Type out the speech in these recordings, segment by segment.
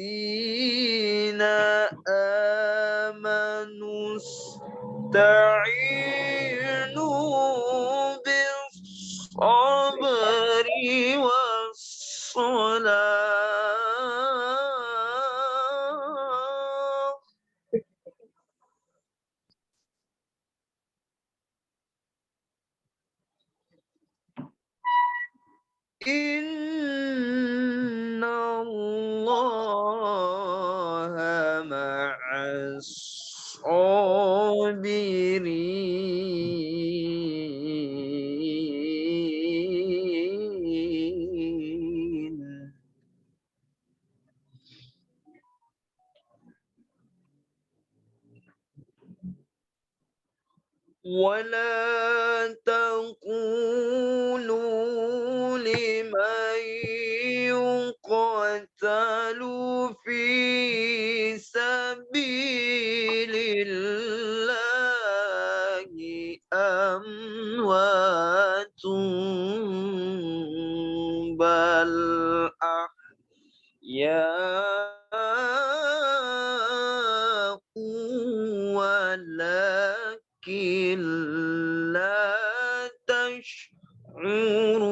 الذين آمنوا استعينوا بالصبر والصلاة إن الله مع الصابرين ولا تقولوا لمن يقتل في سبيل الله أموات بل أحياء ولكن لا تشعرون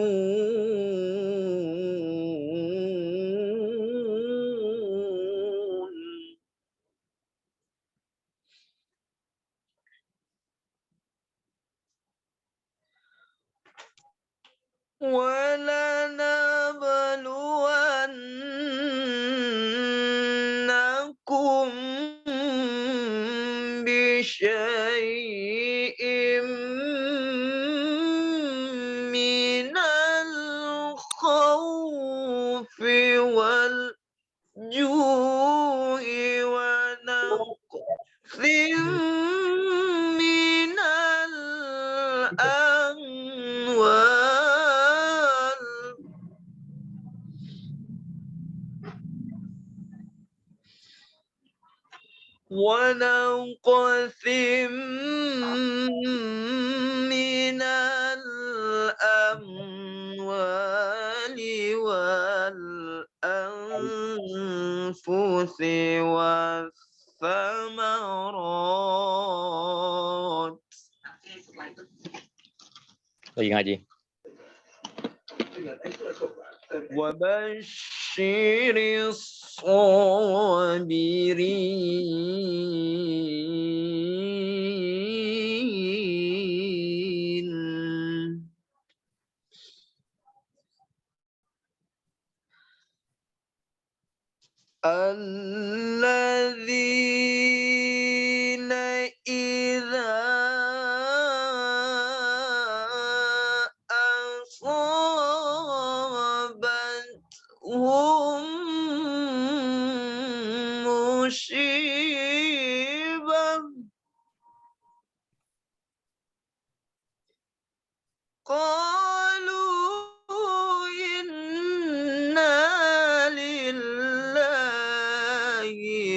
ولنبلونكم بشيء من الخوف والجوع ونقص من الأموال ونقص من الأموال والأنفس والثمرات. Lagi ngaji. وبشر الصابرين الذين إذا أصابتهم مصيبة قالوا إنا لله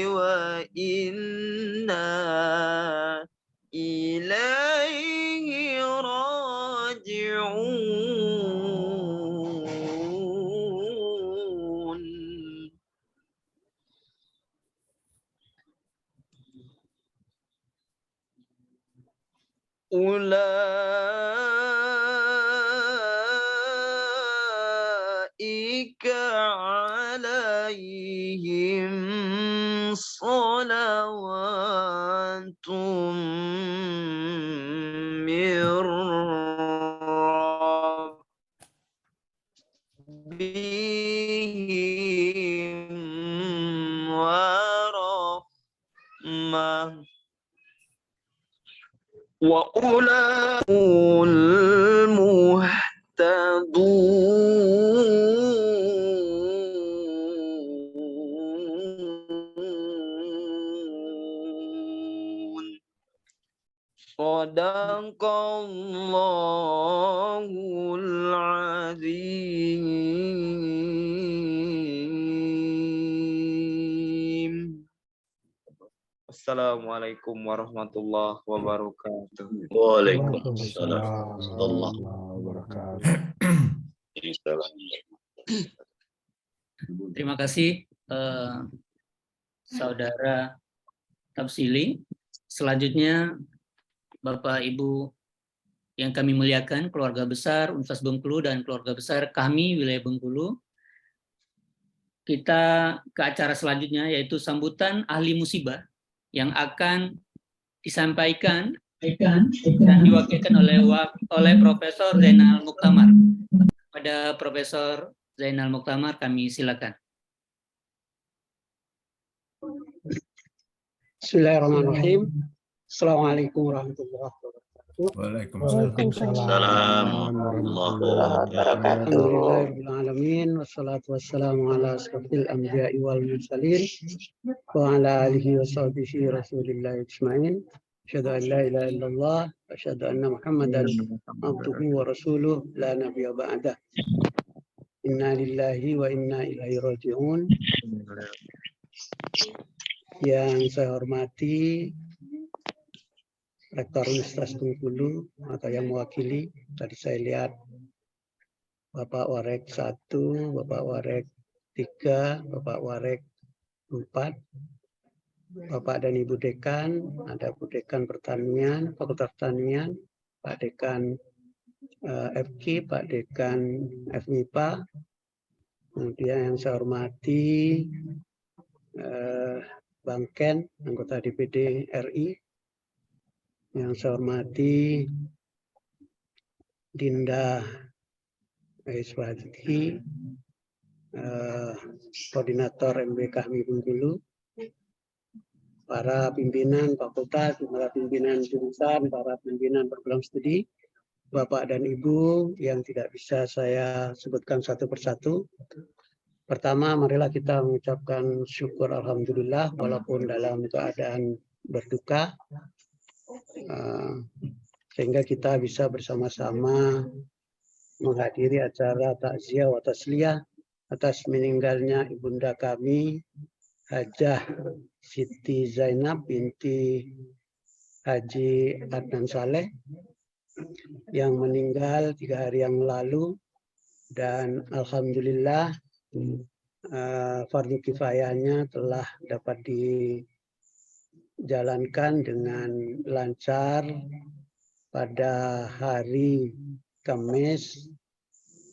وإنا إليه راجعون أولئك عليهم صلوات من ربهم ورحمة وأولئك المهتدون Shadaqallahul azim. Assalamualaikum warahmatullahi wabarakatuh. Waalaikumsalam warahmatullahi wabarakatuh. Terima kasih Saudara Tafsili. Selanjutnya Bapak Ibu yang kami muliakan, keluarga besar Universitas Bengkulu dan keluarga besar kami wilayah Bengkulu. Kita ke acara selanjutnya yaitu sambutan ahli musibah yang akan disampaikan dan diwakilkan oleh Profesor Zainal Muktamar. Pada Profesor Zainal Muktamar kami silakan. Bismillahirrahmanirrahim. Assalamualaikum warahmatullahi wabarakatuh. Waalaikumsalam warahmatullahi wabarakatuh. Alhamdulillahirabbil alamin wassalatu wassalamu ala asrofil anbiya'i wal mursalin wa ala alihi wa sahbihi rasulillahi ajma'in. Asyhadu an la ilaha illallah wa asyhadu anna Muhammadan abduhu wa rasuluh la nabiyya ba'dah. Inna lillahi wa inna ilaihi raji'un. Yang saya hormati Rektor Universitas Bengkulu atau yang mewakili, tadi saya lihat Bapak Warek 1, Bapak Warek 3, Bapak Warek 4, Bapak dan Ibu Dekan, ada Bu Dekan Pertanian, Fakultas Pertanian, Pak Dekan FK, Pak Dekan FMIPA, kemudian yang saya hormati Bang Ken, anggota DPD RI, yang saya hormati Dinda Iswati, koordinator MB Kahmi Bengkulu, para pimpinan fakultas, para pimpinan jurusan, para pimpinan program studi, Bapak dan Ibu yang tidak bisa saya sebutkan satu persatu. Pertama, marilah kita mengucapkan syukur alhamdulillah walaupun dalam keadaan berduka, sehingga kita bisa bersama-sama menghadiri acara takziah wa tasliyah atas meninggalnya ibunda kami Hajah Siti Zainab binti Haji Adnan Saleh yang meninggal 3 hari yang lalu, dan alhamdulillah fardu kifayahnya telah dapat dijalankan dengan lancar pada hari Kamis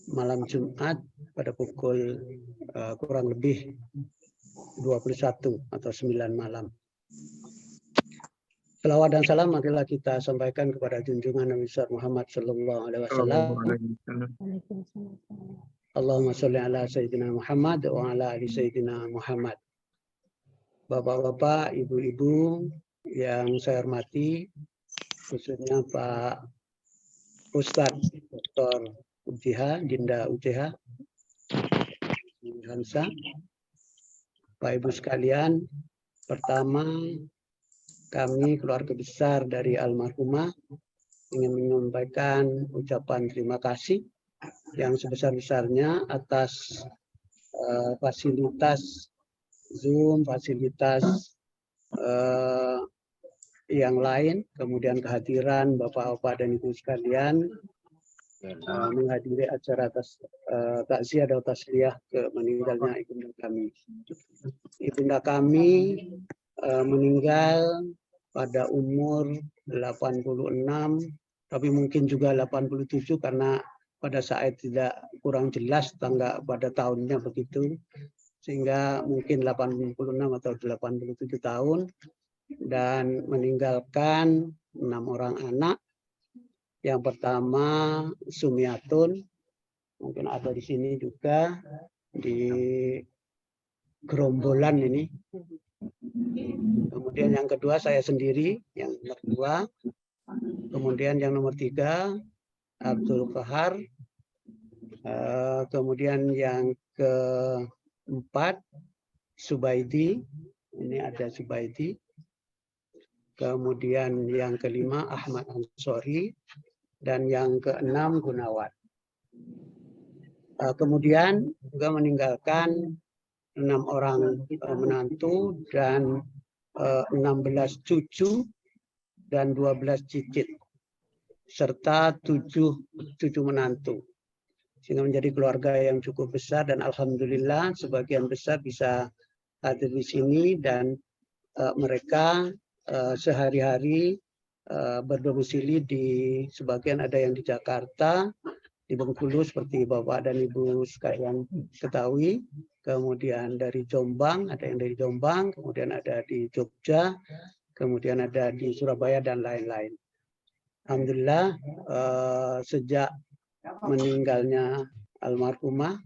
malam Jumat pada pukul kurang lebih 21 atau 9 malam. Selawat dan salam marilah kita sampaikan kepada junjungan Nabi Muhammad sallallahu alaihi wasallam. Allahumma sholli ala sayyidina Muhammad wa ala ali sayyidina Muhammad. Bapak-bapak, ibu-ibu yang saya hormati, khususnya Pak Ustadz Dr. UTH, Dinda UTH, Hansa, Pak Ibu sekalian, pertama kami keluarga besar dari almarhumah ingin menyampaikan ucapan terima kasih yang sebesar-besarnya atas fasilitas Zoom, fasilitas yang lain, kemudian kehadiran Bapak-bapak dan Ibu sekalian menghadiri acara takziah atau tasliyah ke meninggalnya ibunda kami. Ibunda kami meninggal pada umur 86, tapi mungkin juga 87 karena pada saat tidak kurang jelas tanggal pada tahunnya begitu, sehingga mungkin 86 atau 87 tahun, dan meninggalkan 6 orang anak. Yang pertama Sumiatun, mungkin ada di sini juga di gerombolan ini. Kemudian yang kedua saya sendiri, yang nomor 2. Kemudian yang nomor 3 Abdul Qahar. Kemudian yang keempat Subaidi, ini ada Subaidi. kemudian yang kelima Ahmad Ansori, dan yang keenam Gunawan. Kemudian juga meninggalkan 6 orang menantu dan 16 cucu dan 12 cicit serta 7 cucu menantu, sehingga menjadi keluarga yang cukup besar, dan alhamdulillah sebagian besar bisa hadir di sini, dan mereka sehari-hari berdomisili di sebagian ada yang di Jakarta, di Bengkulu seperti Bapak dan Ibu sekalian ketahui, kemudian dari Jombang, ada yang dari Jombang, kemudian ada di Jogja, kemudian ada di Surabaya dan lain-lain. Alhamdulillah sejak meninggalnya almarhumah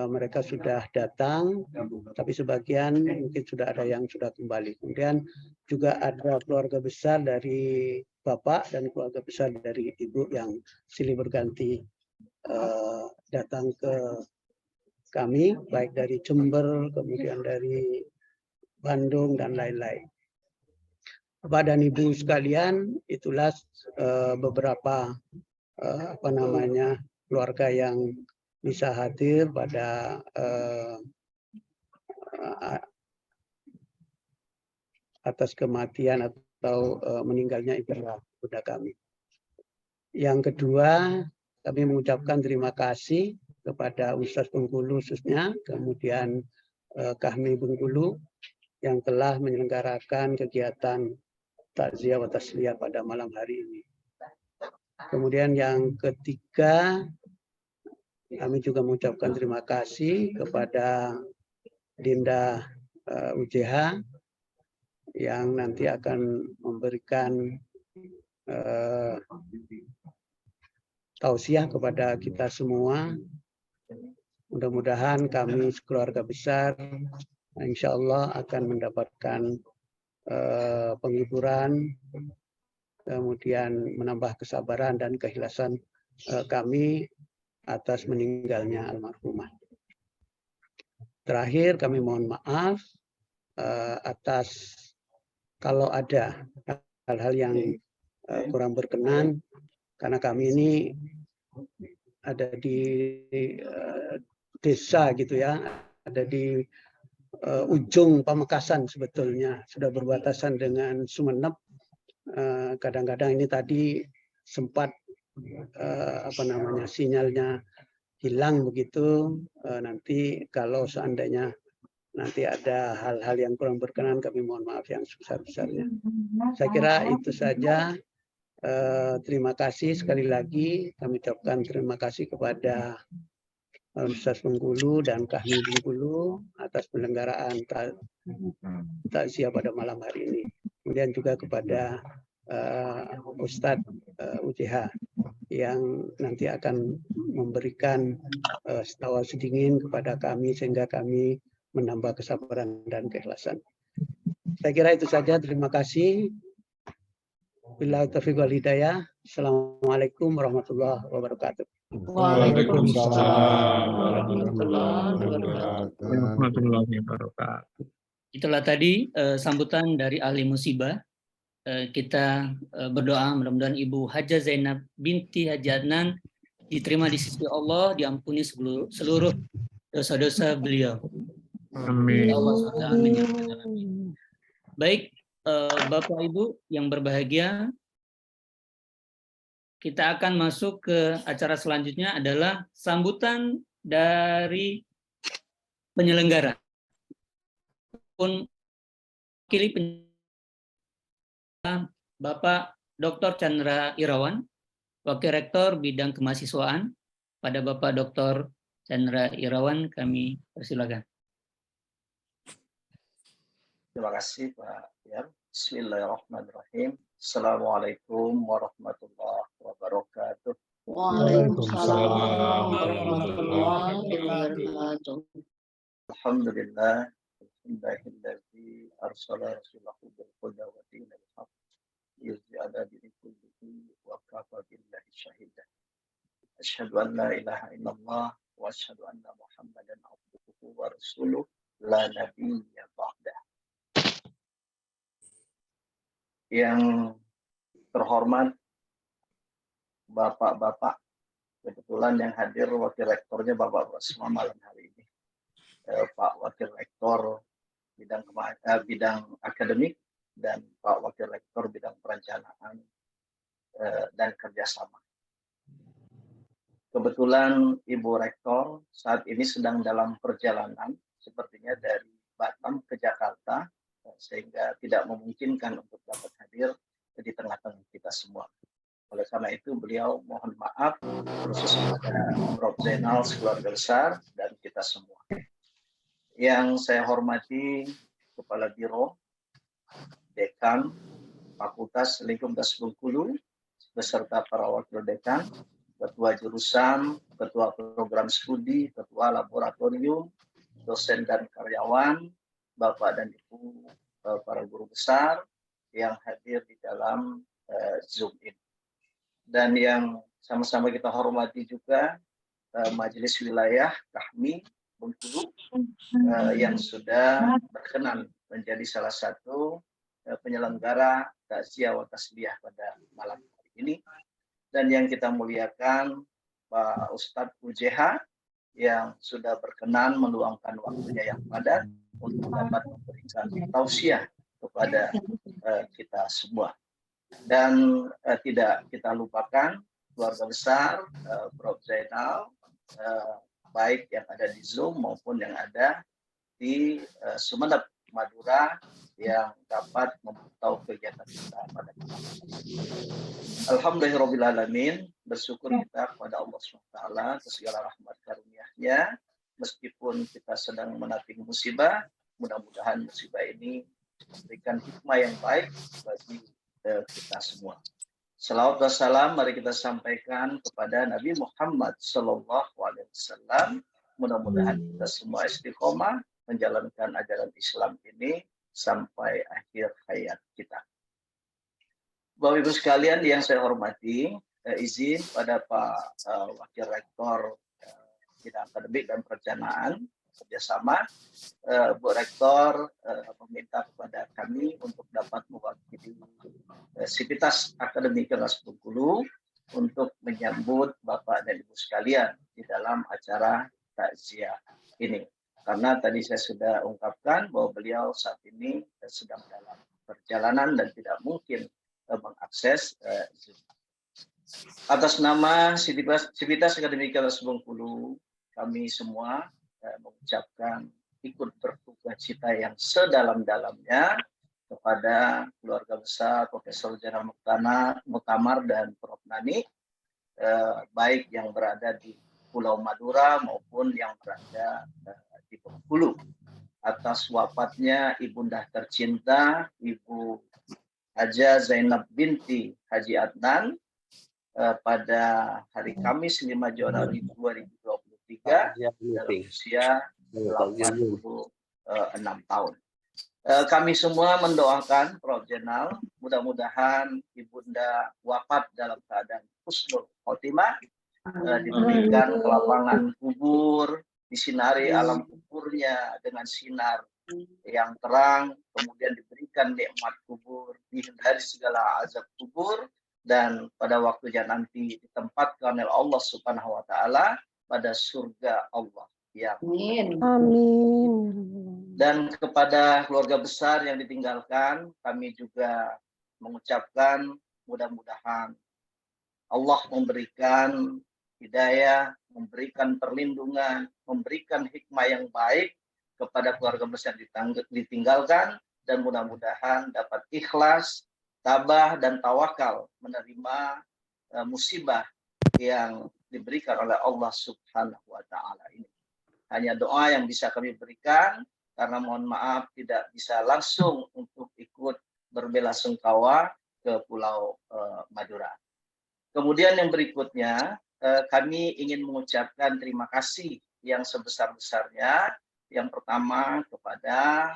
mereka sudah datang, tapi sebagian mungkin sudah ada yang sudah kembali. Kemudian juga ada keluarga besar dari Bapak dan keluarga besar dari Ibu yang silih berganti datang ke kami, baik dari Jember, kemudian dari Bandung, dan lain-lain. Bapak dan Ibu sekalian, itulah beberapa keluarga yang bisa hadir pada atas kematian atau meninggalnya ibunda kami. Yang kedua, kami mengucapkan terima kasih kepada Ustadz Bengkulu khususnya, kemudian Kahmi Bengkulu yang telah menyelenggarakan kegiatan takziah wa tasliyah pada malam hari ini. Kemudian yang ketiga, kami juga mengucapkan terima kasih kepada Dinda UJH yang nanti akan memberikan tausiah kepada kita semua. Mudah-mudahan kami sekeluarga besar insya Allah akan mendapatkan penghiburan, kemudian menambah kesabaran dan keikhlasan kami atas meninggalnya almarhumah. Terakhir kami mohon maaf atas kalau ada hal-hal yang kurang berkenan, karena kami ini ada di desa gitu ya, ada di ujung Pamekasan sebetulnya, sudah berbatasan dengan Sumeneb. Kadang-kadang ini tadi sempat sinyalnya hilang begitu. Nanti kalau seandainya nanti ada hal-hal yang kurang berkenan, kami mohon maaf yang sebesar-besarnya. Saya kira itu saja. Terima kasih sekali lagi. Kami ucapkan terima kasih kepada Ustadz Bengkulu dan Kahmi Bengkulu atas penyelenggaraan takziah pada malam hari ini. Kemudian juga kepada Ustadz UJH yang nanti akan memberikan tawa sedingin kepada kami sehingga kami menambah kesabaran dan keikhlasan. Saya kira itu saja. Terima kasih. Billahi taufiq wal hidayah. Assalamualaikum warahmatullahi wabarakatuh. Waalaikumsalam warahmatullahi wabarakatuh. Itulah tadi sambutan dari ahli musibah. Kita berdoa mudah-mudahan Ibu Hajah Zainab binti Haji Adnan diterima di sisi Allah, diampuni seluruh dosa-dosa beliau. Amin. Baik, Bapak Ibu yang berbahagia, kita akan masuk ke acara selanjutnya adalah sambutan dari penyelenggara. Bapak Dr. Chandra Irawan, Wakil Rektor Bidang Kemahasiswaan. Pada Bapak Dr. Chandra Irawan kami persilakan. Terima kasih Pak Yam. Bismillahirrahmanirrahim. Assalamualaikum warahmatullahi wabarakatuh. Waalaikumsalam warahmatullahi wabarakatuh. Alhamdulillah. Alhamdulillah. Arsala rasulahu bil huda wa dinil haq. Yuz'ala bi kullihi wa kafa billahi shahidan. Asyhadu an la ilaha illallah wa asyhadu anna Muhammadan abduhu wa rasuluh la nabiyya ba'dah. Yang terhormat Bapak-bapak, kebetulan yang hadir wakil rektornya Bapak-bapak semua malam hari ini. Pak Wakil Rektor bidang akademik dan Pak Wakil Rektor bidang perencanaan dan kerjasama. Kebetulan Ibu Rektor saat ini sedang dalam perjalanan, sepertinya dari Batam ke Jakarta, sehingga tidak memungkinkan untuk dapat hadir di tengah-tengah kita semua. Oleh karena itu beliau mohon maaf khusus kepada Prof. Zainal, keluarga besar, dan kita semua. Yang saya hormati Kepala Biro, Dekan, Fakultas Lingkungan Bengkulu, beserta para wakil dekan, ketua jurusan, ketua program studi, ketua laboratorium, dosen dan karyawan, Bapak dan Ibu para guru besar yang hadir di dalam Zoom ini. Dan yang sama-sama kita hormati juga Majelis Wilayah Kahmi Bengkulu yang sudah berkenan menjadi salah satu penyelenggara takziah wa tasbiyah pada malam hari ini. Dan yang kita muliakan Pak Ustadz UJH yang sudah berkenan meluangkan waktunya yang padat untuk dapat memberikan tausiah kepada kita semua. Dan tidak kita lupakan keluarga besar Prof. Zainal, baik yang ada di Zoom maupun yang ada di Sumeneb, Madura, yang dapat memantau kegiatan kita pada malam ini. Alhamdulillahirrahmanirrahim, bersyukur kita kepada Allah SWT atas segala rahmat karunia-Nya. Meskipun kita sedang menaping musibah, mudah-mudahan musibah ini memberikan hikmah yang baik bagi kita semua. Salawat wassalam mari kita sampaikan kepada Nabi Muhammad SAW. Mudah-mudahan kita semua istiqomah menjalankan ajaran Islam ini sampai akhir hayat kita. Bapak Ibu sekalian yang saya hormati, izin pada Pak Wakil Rektor Bidang Akademik dan Perencanaan kerjasama, Bu Rektor meminta kepada kami untuk dapat mewakili Sivitas Akademik Kelas Bengkulu untuk menyambut Bapak dan Ibu sekalian di dalam acara takziah ini. Karena tadi saya sudah ungkapkan bahwa beliau saat ini sedang dalam perjalanan dan tidak mungkin mengakses Zoom. Atas nama Sivitas Akademik Kelas Bengkulu, kami semua mengucapkan ikut berduka cita yang sedalam-dalamnya kepada keluarga besar Profesor Zainal Muktamar dan Prof. Nani, baik yang berada di Pulau Madura maupun yang berada di Bengkulu, atas wafatnya ibunda tercinta Ibu Haja Zainab binti Haji Adnan pada hari Kamis 5 Januari 2023 dalam usia 86 tahun. Kami semua mendoakan Prof. Zainal, mudah-mudahan ibunda wafat dalam keadaan husnul khotimah, diberikan kelapangan kubur, disinari alam kuburnya dengan sinar yang terang, kemudian diberikan nikmat kubur, dihindari segala azab kubur, dan pada waktunya nanti ditempatkan oleh Allah Subhanahu wa Ta'ala pada surga Allah. Ya. Amin. Dan kepada keluarga besar yang ditinggalkan, kami juga mengucapkan mudah-mudahan Allah memberikan hidayah, memberikan perlindungan, memberikan hikmah yang baik kepada keluarga besar ditinggalkan, dan mudah-mudahan dapat ikhlas, tabah, dan tawakal menerima musibah yang diberikan oleh Allah Subhanahu wa Ta'ala ini. Hanya doa yang bisa kami berikan, karena mohon maaf tidak bisa langsung untuk ikut berbelasungkawa ke Pulau Madura. Kemudian yang berikutnya, kami ingin mengucapkan terima kasih yang sebesar-besarnya. Yang pertama kepada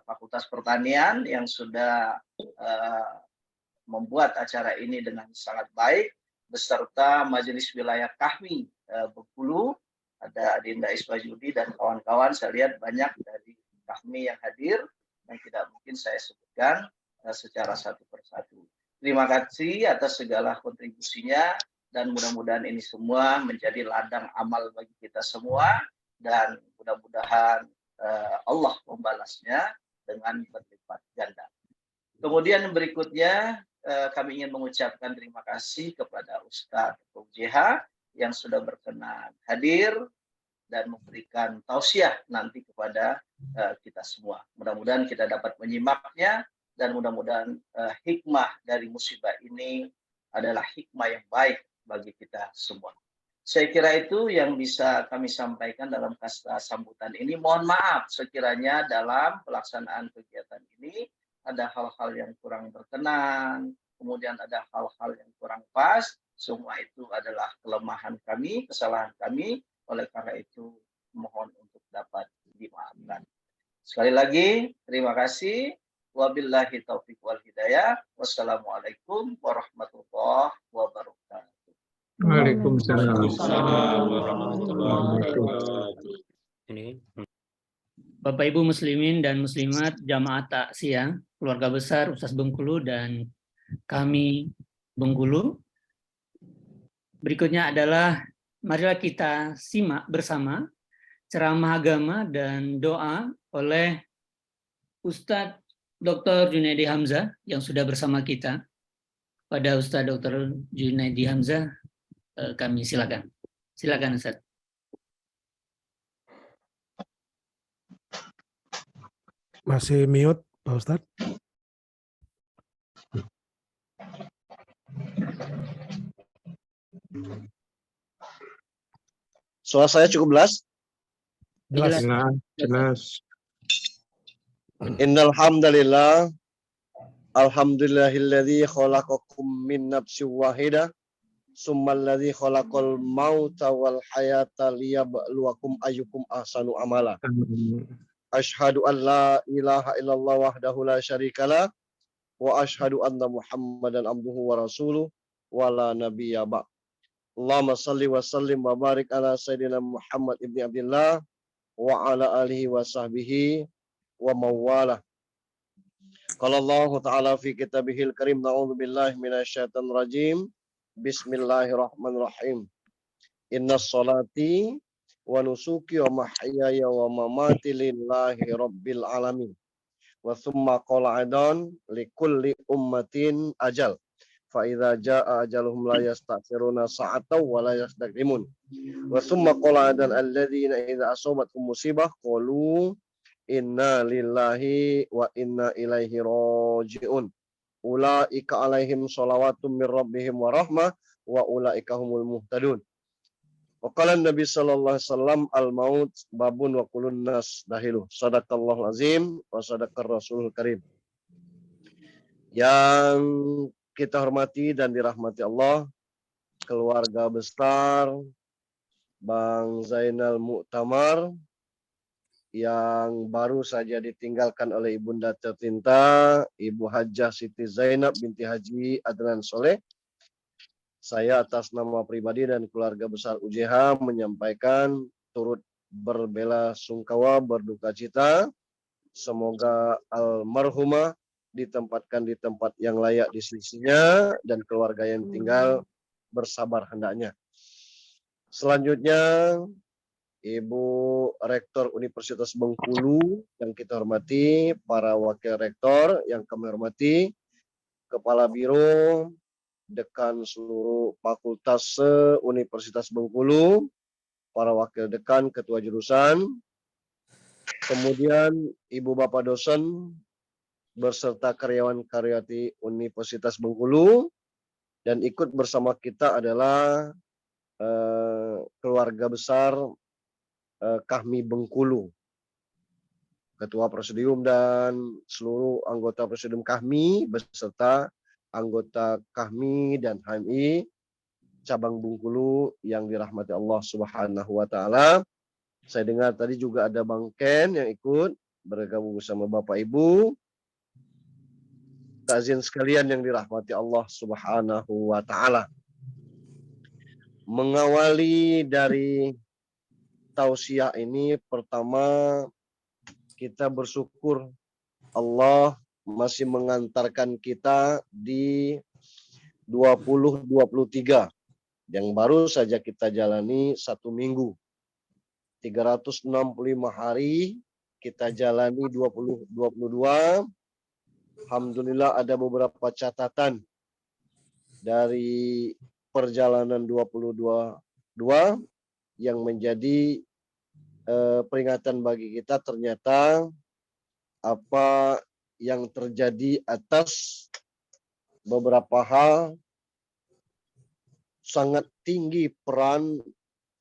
Fakultas Pertanian yang sudah membuat acara ini dengan sangat baik, beserta Majelis Wilayah Kahmi Bengkulu, ada Adinda Iswajudi dan kawan-kawan. Saya lihat banyak dari Kahmi yang hadir, yang tidak mungkin saya sebutkan secara satu persatu. Terima kasih atas segala kontribusinya dan mudah-mudahan ini semua menjadi ladang amal bagi kita semua dan mudah-mudahan Allah membalasnya dengan berlipat ganda. Kemudian berikutnya kami ingin mengucapkan terima kasih kepada Ustadz UJH yang sudah berkenan hadir dan memberikan tausiah nanti kepada kita semua. Mudah-mudahan kita dapat menyimaknya dan mudah-mudahan hikmah dari musibah ini adalah hikmah yang baik bagi kita semua. Saya kira itu yang bisa kami sampaikan dalam kasta sambutan ini. Mohon maaf sekiranya dalam pelaksanaan kegiatan ini ada hal-hal yang kurang berkenan, kemudian ada hal-hal yang kurang pas. Semua itu adalah kelemahan kami, kesalahan kami. Oleh karena itu, mohon untuk dapat dimaafkan. Sekali lagi, terima kasih. Wabillahi taufiq wal hidayah. Wassalamualaikum warahmatullahi wabarakatuh. Waalaikumsalam. Bapak Ibu muslimin dan muslimat, jamaah takziah, keluarga besar Ustaz Bengkulu dan kami Bengkulu. Berikutnya adalah marilah kita simak bersama ceramah agama dan doa oleh Ustadz Dr. Junaidi Hamzah yang sudah bersama kita. Pada Ustadz Dr. Junaidi Hamzah, kami silakan. Silakan Ustadz. Masih mute, Pak Ustadz? Suara saya cukup jelas? Jelas. Jelas. Innal hamdalillah, alhamdulillahilladzi khalaqakum min nafsin wahidah, summalladzi khalaqal mauta wal hayata liyabluwakum ayyukum ahsanu amala. Asyhadu an la ilaha illallah wahdahu la syarikalah wa asyhadu anna Muhammadan abduhu wa rasuluh wa la nabiyya ba'd. Allahumma salli wa sallim wa barik ala sayyidina Muhammad ibni Abdillah wa ala alihi wa sahbihi wa mawalah. Qala Allah ta'ala fi kitabihil karim, na'udzu billahi minasyaitonir rajim. Bismillahirrahmanirrahim. Innas salati wa nusuki wa mahyaya wa mamati lillahi rabbil alamin. Wa thumma qala aidan likulli ummatin ajal. Fa idza jaa ajaluhum la yasta'khiruna sa'atan wa la yastaqdimun. Wa thumma qala aidan alladzina idza asabatuhum musibah qalu inna lillahi wa inna ilaihi raji'un. Ulaika alaihim shalawatun min rabbihim wa rahmah wa ulaika humul muhtadun. Wa qala Nabi sallallahu alaihi wasallam al-maut babun wa kullun nas dahilu. Sadaqallahul azim wa sadaqar rasulul karim. Yang kita hormati dan dirahmati Allah, keluarga besar Bang Zainal Muktamar yang baru saja ditinggalkan oleh ibunda tercinta Ibu Hajjah Siti Zainab binti Haji Adnan Soleh. Saya atas nama pribadi dan keluarga besar UJH menyampaikan turut berbelasungkawa, berduka cita. Semoga almarhumah ditempatkan di tempat yang layak di sisinya dan keluarga yang tinggal bersabar hendaknya. Selanjutnya Ibu Rektor Universitas Bengkulu yang kita hormati, para wakil rektor yang kami hormati, Kepala Biro, Dekan seluruh fakultas Universitas Bengkulu, para wakil dekan, ketua jurusan, kemudian Ibu Bapak dosen, beserta karyawan-karyawati Universitas Bengkulu, dan ikut bersama kita adalah keluarga besar Kahmi Bengkulu, Ketua Presidium dan seluruh anggota Presidium Kahmi beserta anggota Kahmi dan HMI cabang Bengkulu yang dirahmati Allah Subhanahu wa taala. Saya dengar tadi juga ada Bang Ken yang ikut bergabung bersama Bapak Ibu. Takziah sekalian yang dirahmati Allah Subhanahu wa taala. Mengawali dari tausiah ini, pertama kita bersyukur Allah masih mengantarkan kita di 2023 yang baru saja kita jalani 1 minggu. 365 hari kita jalani 2022. Alhamdulillah ada beberapa catatan dari perjalanan 2022 yang menjadi peringatan bagi kita. Ternyata apa yang terjadi atas beberapa hal sangat tinggi peran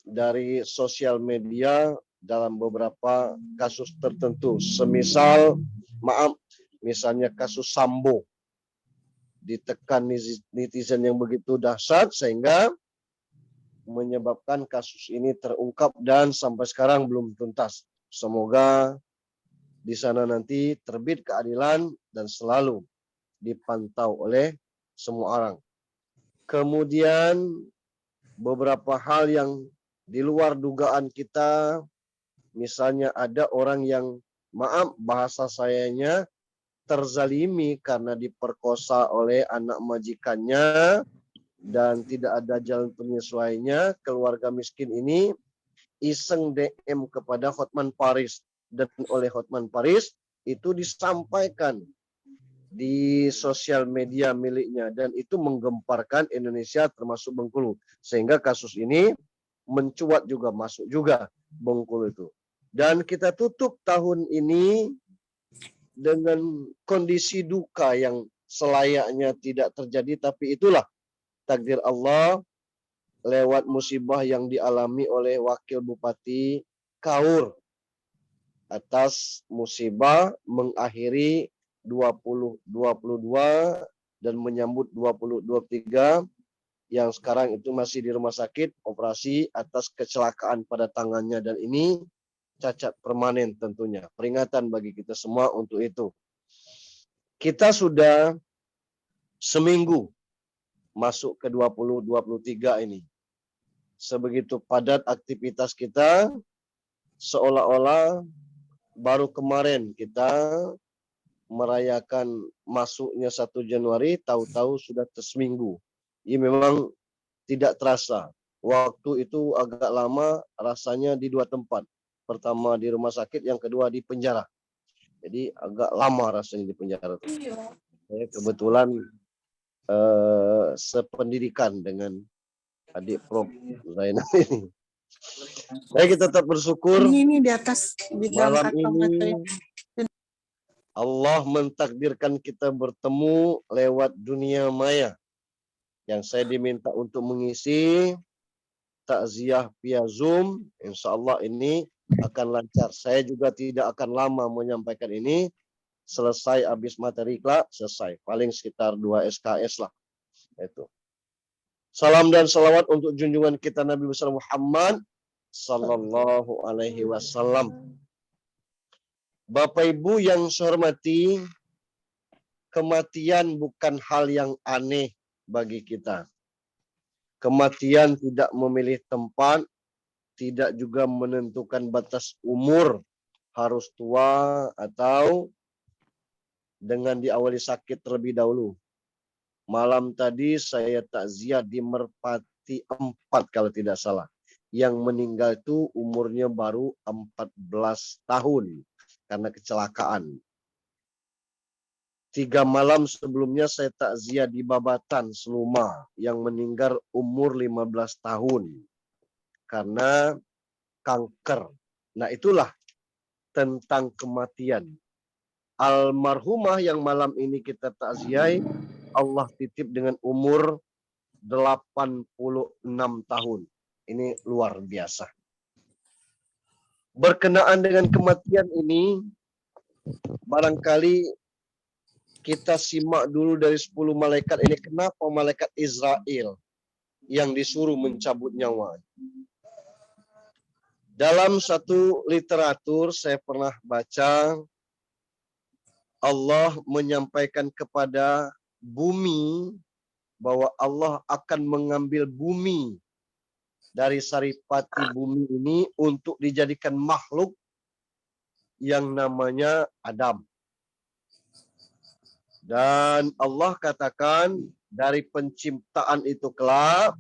dari sosial media dalam beberapa kasus tertentu. Semisal, misalnya kasus Sambo. Ditekan netizen yang begitu dahsyat sehingga menyebabkan kasus ini terungkap dan sampai sekarang belum tuntas. Semoga di sana nanti terbit keadilan dan selalu dipantau oleh semua orang. Kemudian beberapa hal yang di luar dugaan kita, misalnya ada orang yang, bahasa sayanya, terzalimi karena diperkosa oleh anak majikannya dan tidak ada jalan penyesuaiannya. Keluarga miskin ini iseng DM kepada Hotman Paris, dan oleh Hotman Paris itu disampaikan di sosial media miliknya, dan itu menggemparkan Indonesia termasuk Bengkulu, sehingga kasus ini mencuat juga, masuk juga Bengkulu itu. Dan kita tutup tahun ini dengan kondisi duka yang selayaknya tidak terjadi, tapi itulah takdir Allah lewat musibah yang dialami oleh Wakil Bupati Kaur atas musibah mengakhiri 2022 dan menyambut 2023 yang sekarang itu masih di rumah sakit operasi atas kecelakaan pada tangannya, dan ini cacat permanen tentunya. Peringatan bagi kita semua untuk itu. Kita sudah seminggu masuk ke 2023 ini. Sebegitu padat aktivitas kita, seolah-olah baru kemarin kita merayakan masuknya 1 Januari, tahu-tahu sudah seminggu. Ini memang tidak terasa. Waktu itu agak lama rasanya di 2 tempat. Pertama di rumah sakit, yang kedua di penjara. Jadi agak lama rasanya di penjara. Saya kebetulan sependidikan dengan adik Prof. Zainal ini. Baik, kita tetap bersyukur. Ini di atas Malam ini Allah mentakdirkan kita bertemu lewat dunia maya. Yang saya diminta untuk mengisi takziah via Zoom. Insya Allah ini akan lancar. Saya juga tidak akan lama menyampaikan ini. Selesai habis materi kelak, selesai. Paling sekitar 2 SKS lah. Itu. Salam dan salawat untuk junjungan kita Nabi besar Muhammad sallallahu alaihi wasallam. Bapak Ibu yang saya hormati, kematian bukan hal yang aneh bagi kita. Kematian tidak memilih tempat, tidak juga menentukan batas umur, harus tua atau dengan diawali sakit terlebih dahulu. Malam tadi saya takziah di Merpati 4 kalau tidak salah. Yang meninggal itu umurnya baru 14 tahun karena kecelakaan. 3 malam sebelumnya saya takziah di Babatan, Seluma, yang meninggal umur 15 tahun karena kanker. Nah, itulah tentang kematian. Almarhumah yang malam ini kita takziah, Allah titip dengan umur 86 tahun. Ini luar biasa. Berkenaan dengan kematian ini, barangkali kita simak dulu dari 10 malaikat ini. Kenapa malaikat Israel yang disuruh mencabut nyawa? Dalam satu literatur saya pernah baca, Allah menyampaikan kepada bumi bahwa Allah akan mengambil bumi dari saripati bumi ini untuk dijadikan makhluk yang namanya Adam. Dan Allah katakan dari penciptaan itu kelak,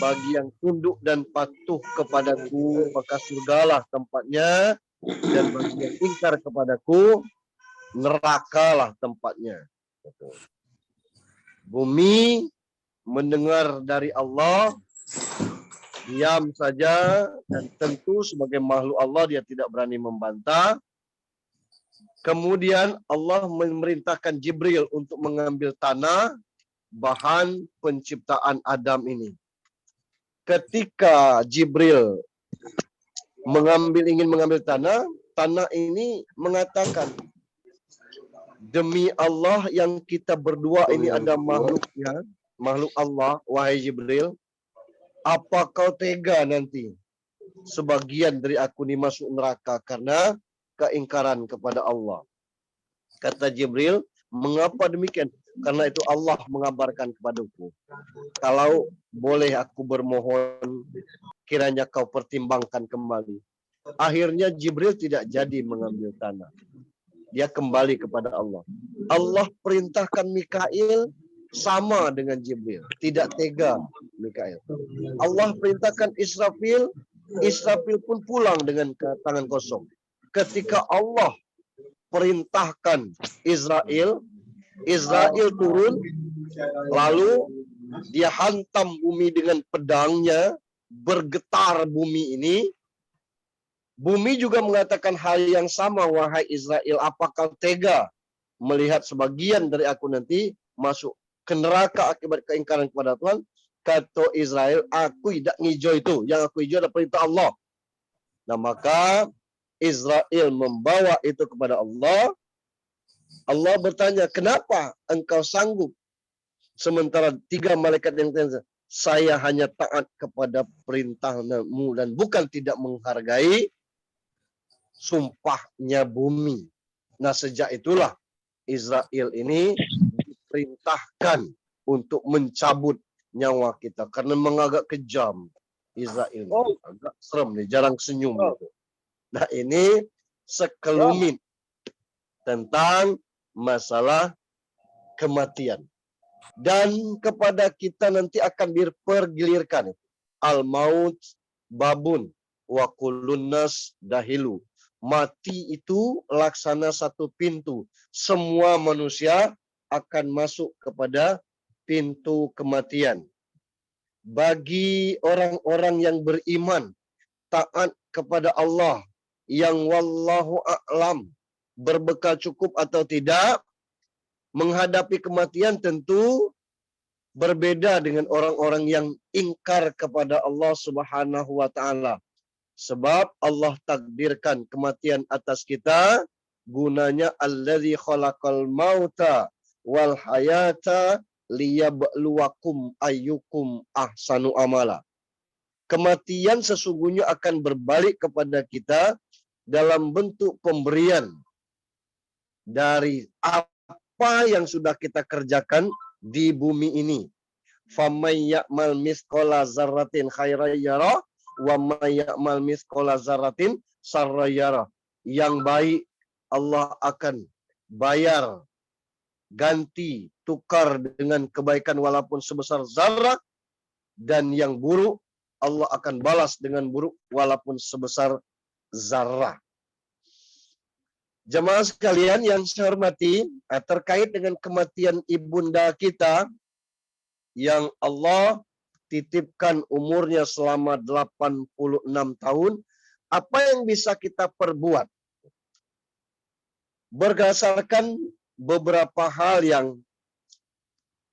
bagi yang tunduk dan patuh kepadaku, maka surgalah tempatnya, dan bagi yang ingkar kepadaku, nerakalah tempatnya. Bumi mendengar dari Allah, diam saja, dan tentu sebagai makhluk Allah dia tidak berani membantah. Kemudian Allah memerintahkan Jibril untuk mengambil tanah, bahan penciptaan Adam ini. Ketika Jibril ingin mengambil tanah, tanah ini mengatakan, demi Allah yang kita berdua ini ada makhluknya, makhluk Allah, wahai Jibril, apa kau tega nanti sebagian dari aku ini masuk neraka karena keingkaran kepada Allah? Kata Jibril, mengapa demikian? Karena itu Allah mengabarkan kepadaku. Kalau boleh aku bermohon, kiranya kau pertimbangkan kembali. Akhirnya Jibril tidak jadi mengambil tanah. Dia kembali kepada Allah. Allah perintahkan Mikail sama dengan Jibril. Tidak tega Mikail. Allah perintahkan Israfil, Israfil pun pulang dengan tangan kosong. Ketika Allah perintahkan Israel turun, lalu dia hantam bumi dengan pedangnya, bergetar bumi ini. Bumi juga mengatakan hal yang sama, wahai Israel, apakah tega melihat sebagian dari aku nanti masuk ke neraka akibat keingkaran kepada Tuhan? Kata Israel, aku tidak ngijau itu, yang aku hijau adalah perintah Allah. Nah, maka Israel membawa itu kepada Allah. Allah bertanya, kenapa engkau sanggup? Sementara 3 malaikat yang lain, saya hanya taat kepada perintahmu dan bukan tidak menghargai sumpahnya bumi. Nah, sejak itulah Israel ini diperintahkan untuk mencabut nyawa kita. Karena mengagak kejam Israel. Agak serem nih, jarang senyum. Nah, ini sekelumit tentang masalah kematian. Dan kepada kita nanti akan dipergilirkan. Al-maut babun wa kullun nas dahilu. Mati itu laksana satu pintu. Semua manusia akan masuk kepada pintu kematian. Bagi orang-orang yang beriman, taat kepada Allah, yang wallahu a'lam, berbekal cukup atau tidak, menghadapi kematian tentu berbeda dengan orang-orang yang ingkar kepada Allah Subhanahu wa taala. Sebab Allah takdirkan kematian atas kita, gunanya allazi khalaqal mauta wal hayata liyabluwakum ayyukum ahsanu amala. Kematian sesungguhnya akan berbalik kepada kita dalam bentuk pemberian dari apa yang sudah kita kerjakan di bumi ini. Faman ya'mal misqala dzarratin khairan yara wa may ya'mal misqala dzarratin syarran yara. Yang baik Allah akan bayar, ganti, tukar dengan kebaikan walaupun sebesar zarah, dan yang buruk Allah akan balas dengan buruk walaupun sebesar zarah. Jemaah sekalian yang saya hormati, terkait dengan kematian ibunda kita yang Allah titipkan umurnya selama 86 tahun, apa yang bisa kita perbuat? Berdasarkan beberapa hal yang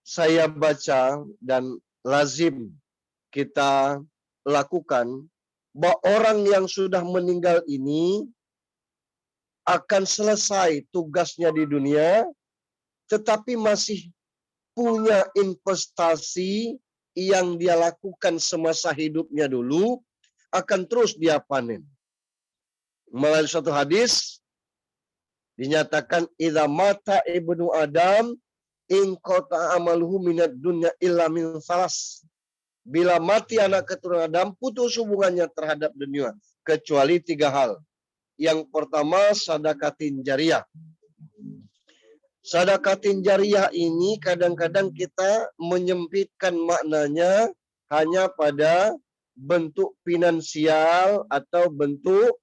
saya baca dan lazim kita lakukan, bahwa orang yang sudah meninggal ini akan selesai tugasnya di dunia, tetapi masih punya investasi yang dia lakukan semasa hidupnya dulu, akan terus dia panen. Melalui suatu hadis, dinyatakan, idza mata ibnu Adam, in qata amaluhu minad dunya illa min salas. Bila mati anak keturunan Adam, putus hubungannya terhadap dunia, kecuali 3 hal. Yang pertama, sadaqatin jariyah. Sadaqatin jariyah ini kadang-kadang kita menyempitkan maknanya hanya pada bentuk finansial atau bentuk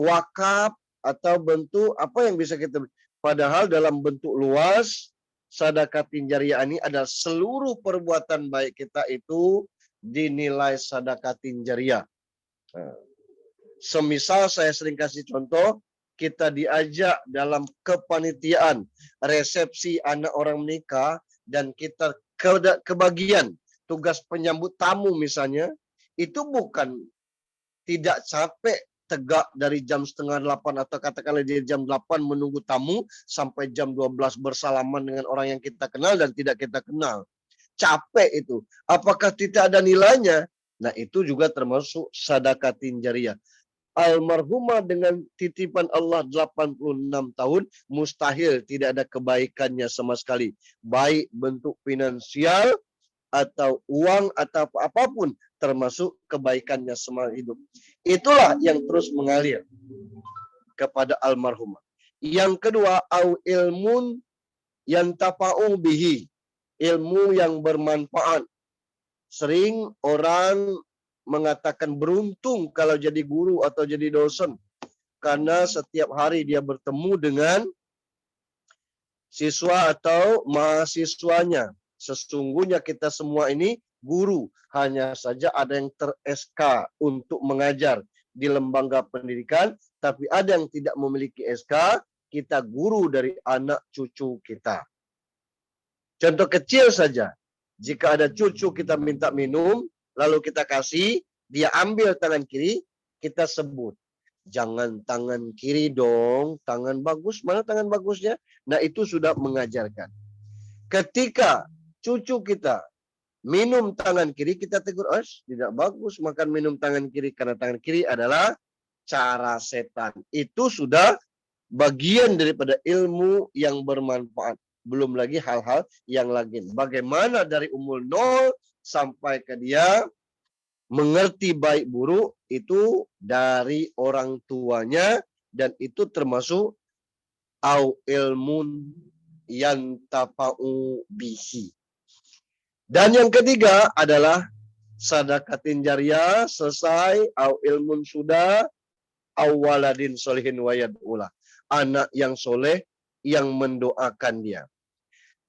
wakaf atau bentuk apa yang bisa kita. Padahal dalam bentuk luas sadaqatin jariyah ini adalah seluruh perbuatan baik kita itu dinilai sadaqatin jariyah. Semisal saya sering kasih contoh, kita diajak dalam kepanitiaan resepsi anak orang menikah dan kita kebagian tugas penyambut tamu misalnya, itu bukan tidak capek tegak dari jam 7:30 atau katakanlah dari jam 8 menunggu tamu sampai jam 12 bersalaman dengan orang yang kita kenal dan tidak kita kenal. Capek itu. Apakah tidak ada nilainya? Nah, itu juga termasuk sadaqatin jariyah. Almarhumah dengan titipan Allah 86 tahun, mustahil tidak ada kebaikannya sama sekali. Baik bentuk finansial, atau uang, atau apapun, termasuk kebaikannya semasa hidup. Itulah yang terus mengalir kepada almarhumah. Yang kedua, au ilmun yantafa'u bihi. Ilmu yang bermanfaat. Sering orang mengatakan beruntung kalau jadi guru atau jadi dosen. Karena setiap hari dia bertemu dengan siswa atau mahasiswanya. Sesungguhnya kita semua ini guru. Hanya saja ada yang ter-SK untuk mengajar di lembaga pendidikan. Tapi ada yang tidak memiliki SK. Kita guru dari anak cucu kita. Contoh kecil saja. Jika ada cucu kita minta minum, lalu kita kasih, dia ambil tangan kiri, kita sebut. Jangan tangan kiri dong, tangan bagus. Mana tangan bagusnya? Nah, itu sudah mengajarkan. Ketika cucu kita minum tangan kiri, kita tegur, tidak bagus makan minum tangan kiri. Karena tangan kiri adalah cara setan. Itu sudah bagian daripada ilmu yang bermanfaat. Belum lagi hal-hal yang lain. Bagaimana dari umur 0 sampai ke dia mengerti baik buruk itu dari orang tuanya, dan itu termasuk au ilmun yantafa'u bihi. Dan yang ketiga adalah sadaqatin jariyah, selesai, au ilmun sudah, au waladin solihin wa yad'ulah. Anak yang soleh yang mendoakan dia.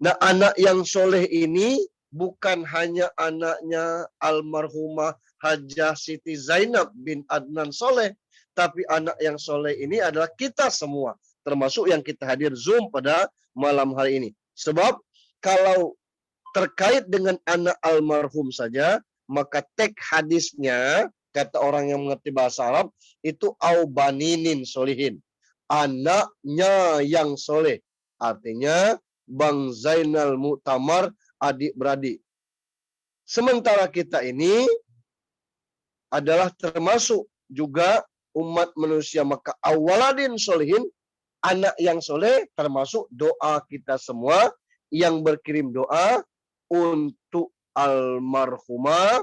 Nah, anak yang soleh ini bukan hanya anaknya almarhumah Hajah Siti Zainab bin Adnan Soleh, tapi anak yang soleh ini adalah kita semua, termasuk yang kita hadir Zoom pada malam hari ini. Sebab kalau terkait dengan anak almarhum saja, maka teks hadisnya, kata orang yang mengerti bahasa Arab, itu au baninin solihin. Anaknya yang soleh. Artinya, Bang Zainal Mu'tamar, adik-beradik. Sementara kita ini adalah termasuk juga umat manusia, maka awaladin solihin, anak yang soleh, termasuk doa kita semua yang berkirim doa untuk almarhumah.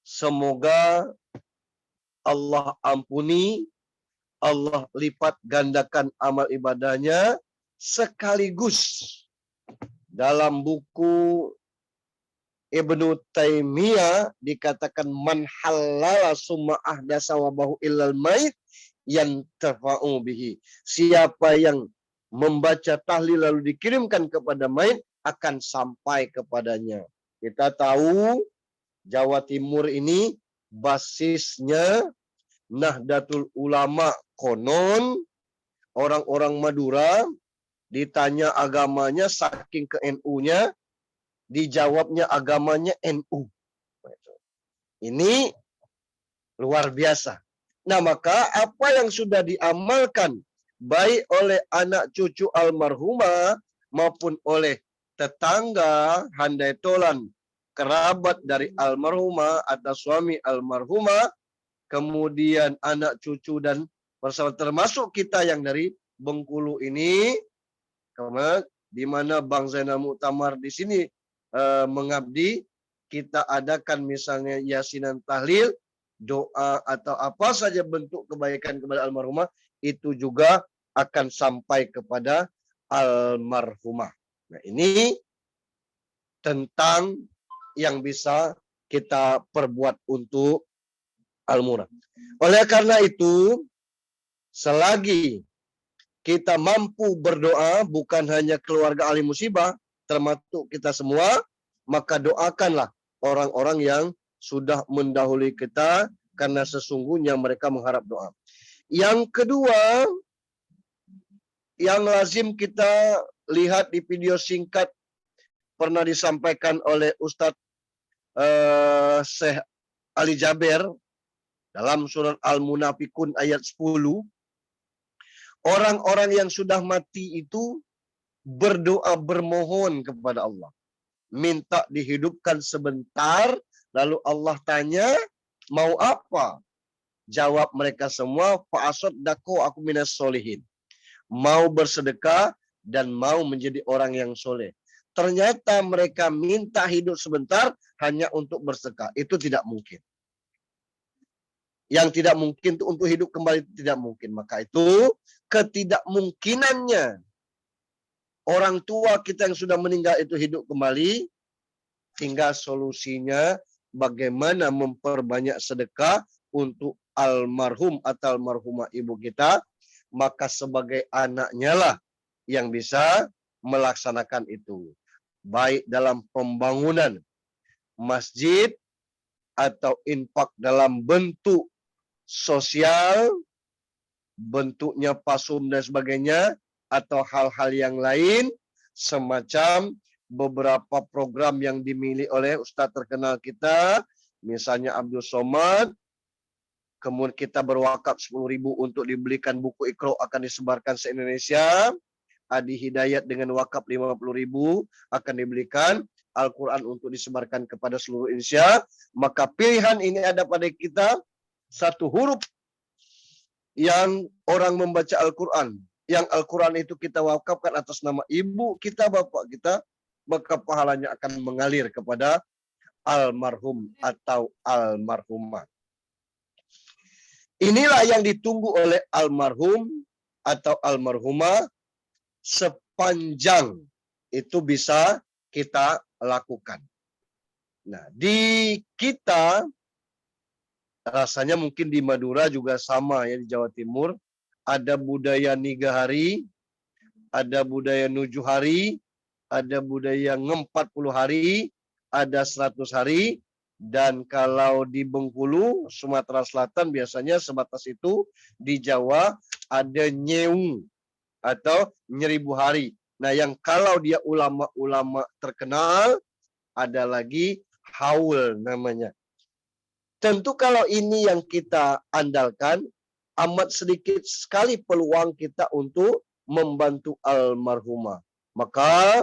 Semoga Allah ampuni, Allah lipat gandakan amal ibadahnya, sekaligus dalam buku Ibnu Taimiyah dikatakan man halala summa ahdasa wa bahu illal mait yang tafa'u bihi. Siapa yang membaca tahlil lalu dikirimkan kepada mait akan sampai kepadanya. Kita tahu Jawa Timur ini basisnya Nahdlatul Ulama, konon orang-orang Madura ditanya agamanya, saking ke NU-nya, dijawabnya agamanya NU. Ini luar biasa. Nah, maka apa yang sudah diamalkan baik oleh anak cucu almarhumah maupun oleh tetangga, handai tolan, kerabat dari almarhumah atau suami almarhumah, kemudian anak cucu dan bersama, termasuk kita yang dari Bengkulu ini, di mana Bang Zainal Mu'tamar di sini mengabdi, kita adakan misalnya yasinan tahlil, doa atau apa saja bentuk kebaikan kepada almarhumah, itu juga akan sampai kepada almarhumah. Nah, ini tentang yang bisa kita perbuat untuk almarhumah. Oleh karena itu, selagi kita mampu berdoa, bukan hanya keluarga ahli musibah, termasuk kita semua, maka doakanlah orang-orang yang sudah mendahului kita, karena sesungguhnya mereka mengharap doa. Yang kedua, yang lazim kita lihat di video singkat pernah disampaikan oleh Ustadz Syekh Ali Jaber dalam surat Al-Munafikun ayat 10. Orang-orang yang sudah mati itu berdoa bermohon kepada Allah. Minta dihidupkan sebentar, lalu Allah tanya, mau apa? Jawab mereka semua, fa'asaddaqu aku minas solihin. Mau bersedekah dan mau menjadi orang yang soleh. Ternyata mereka minta hidup sebentar hanya untuk bersedekah. Itu tidak mungkin. Yang tidak mungkin itu untuk hidup kembali tidak mungkin. Maka itu ketidakmungkinannya orang tua kita yang sudah meninggal itu hidup kembali, tinggal solusinya bagaimana memperbanyak sedekah untuk almarhum atau almarhumah ibu kita, maka sebagai anaknya lah yang bisa melaksanakan itu. Baik dalam pembangunan masjid atau infak dalam bentuk sosial, bentuknya pasum dan sebagainya, atau hal-hal yang lain, semacam beberapa program yang dimiliki oleh ustadz terkenal kita, misalnya Abdul Somad, kemudian kita berwakaf 10.000 untuk dibelikan buku Iqra akan disebarkan se-Indonesia, Adi Hidayat dengan wakaf 50.000 akan dibelikan Al-Quran untuk disebarkan kepada seluruh Indonesia. Maka pilihan ini ada pada kita, satu huruf yang orang membaca Al-Quran, yang Al-Quran itu kita wakafkan atas nama ibu kita, bapak kita, maka pahalanya akan mengalir kepada almarhum atau almarhumah. Inilah yang ditunggu oleh almarhum atau almarhumah sepanjang itu bisa kita lakukan. Nah, di kita rasanya mungkin di Madura juga sama ya, di Jawa Timur ada budaya 3 hari, ada budaya 7 hari, ada budaya 40 hari, ada 100 hari, dan kalau di Bengkulu, Sumatera Selatan biasanya sebatas itu, di Jawa ada nyeung atau 1000 hari. Nah, yang kalau dia ulama-ulama terkenal, ada lagi haul namanya. Tentu kalau ini yang kita andalkan, amat sedikit sekali peluang kita untuk membantu almarhumah. Maka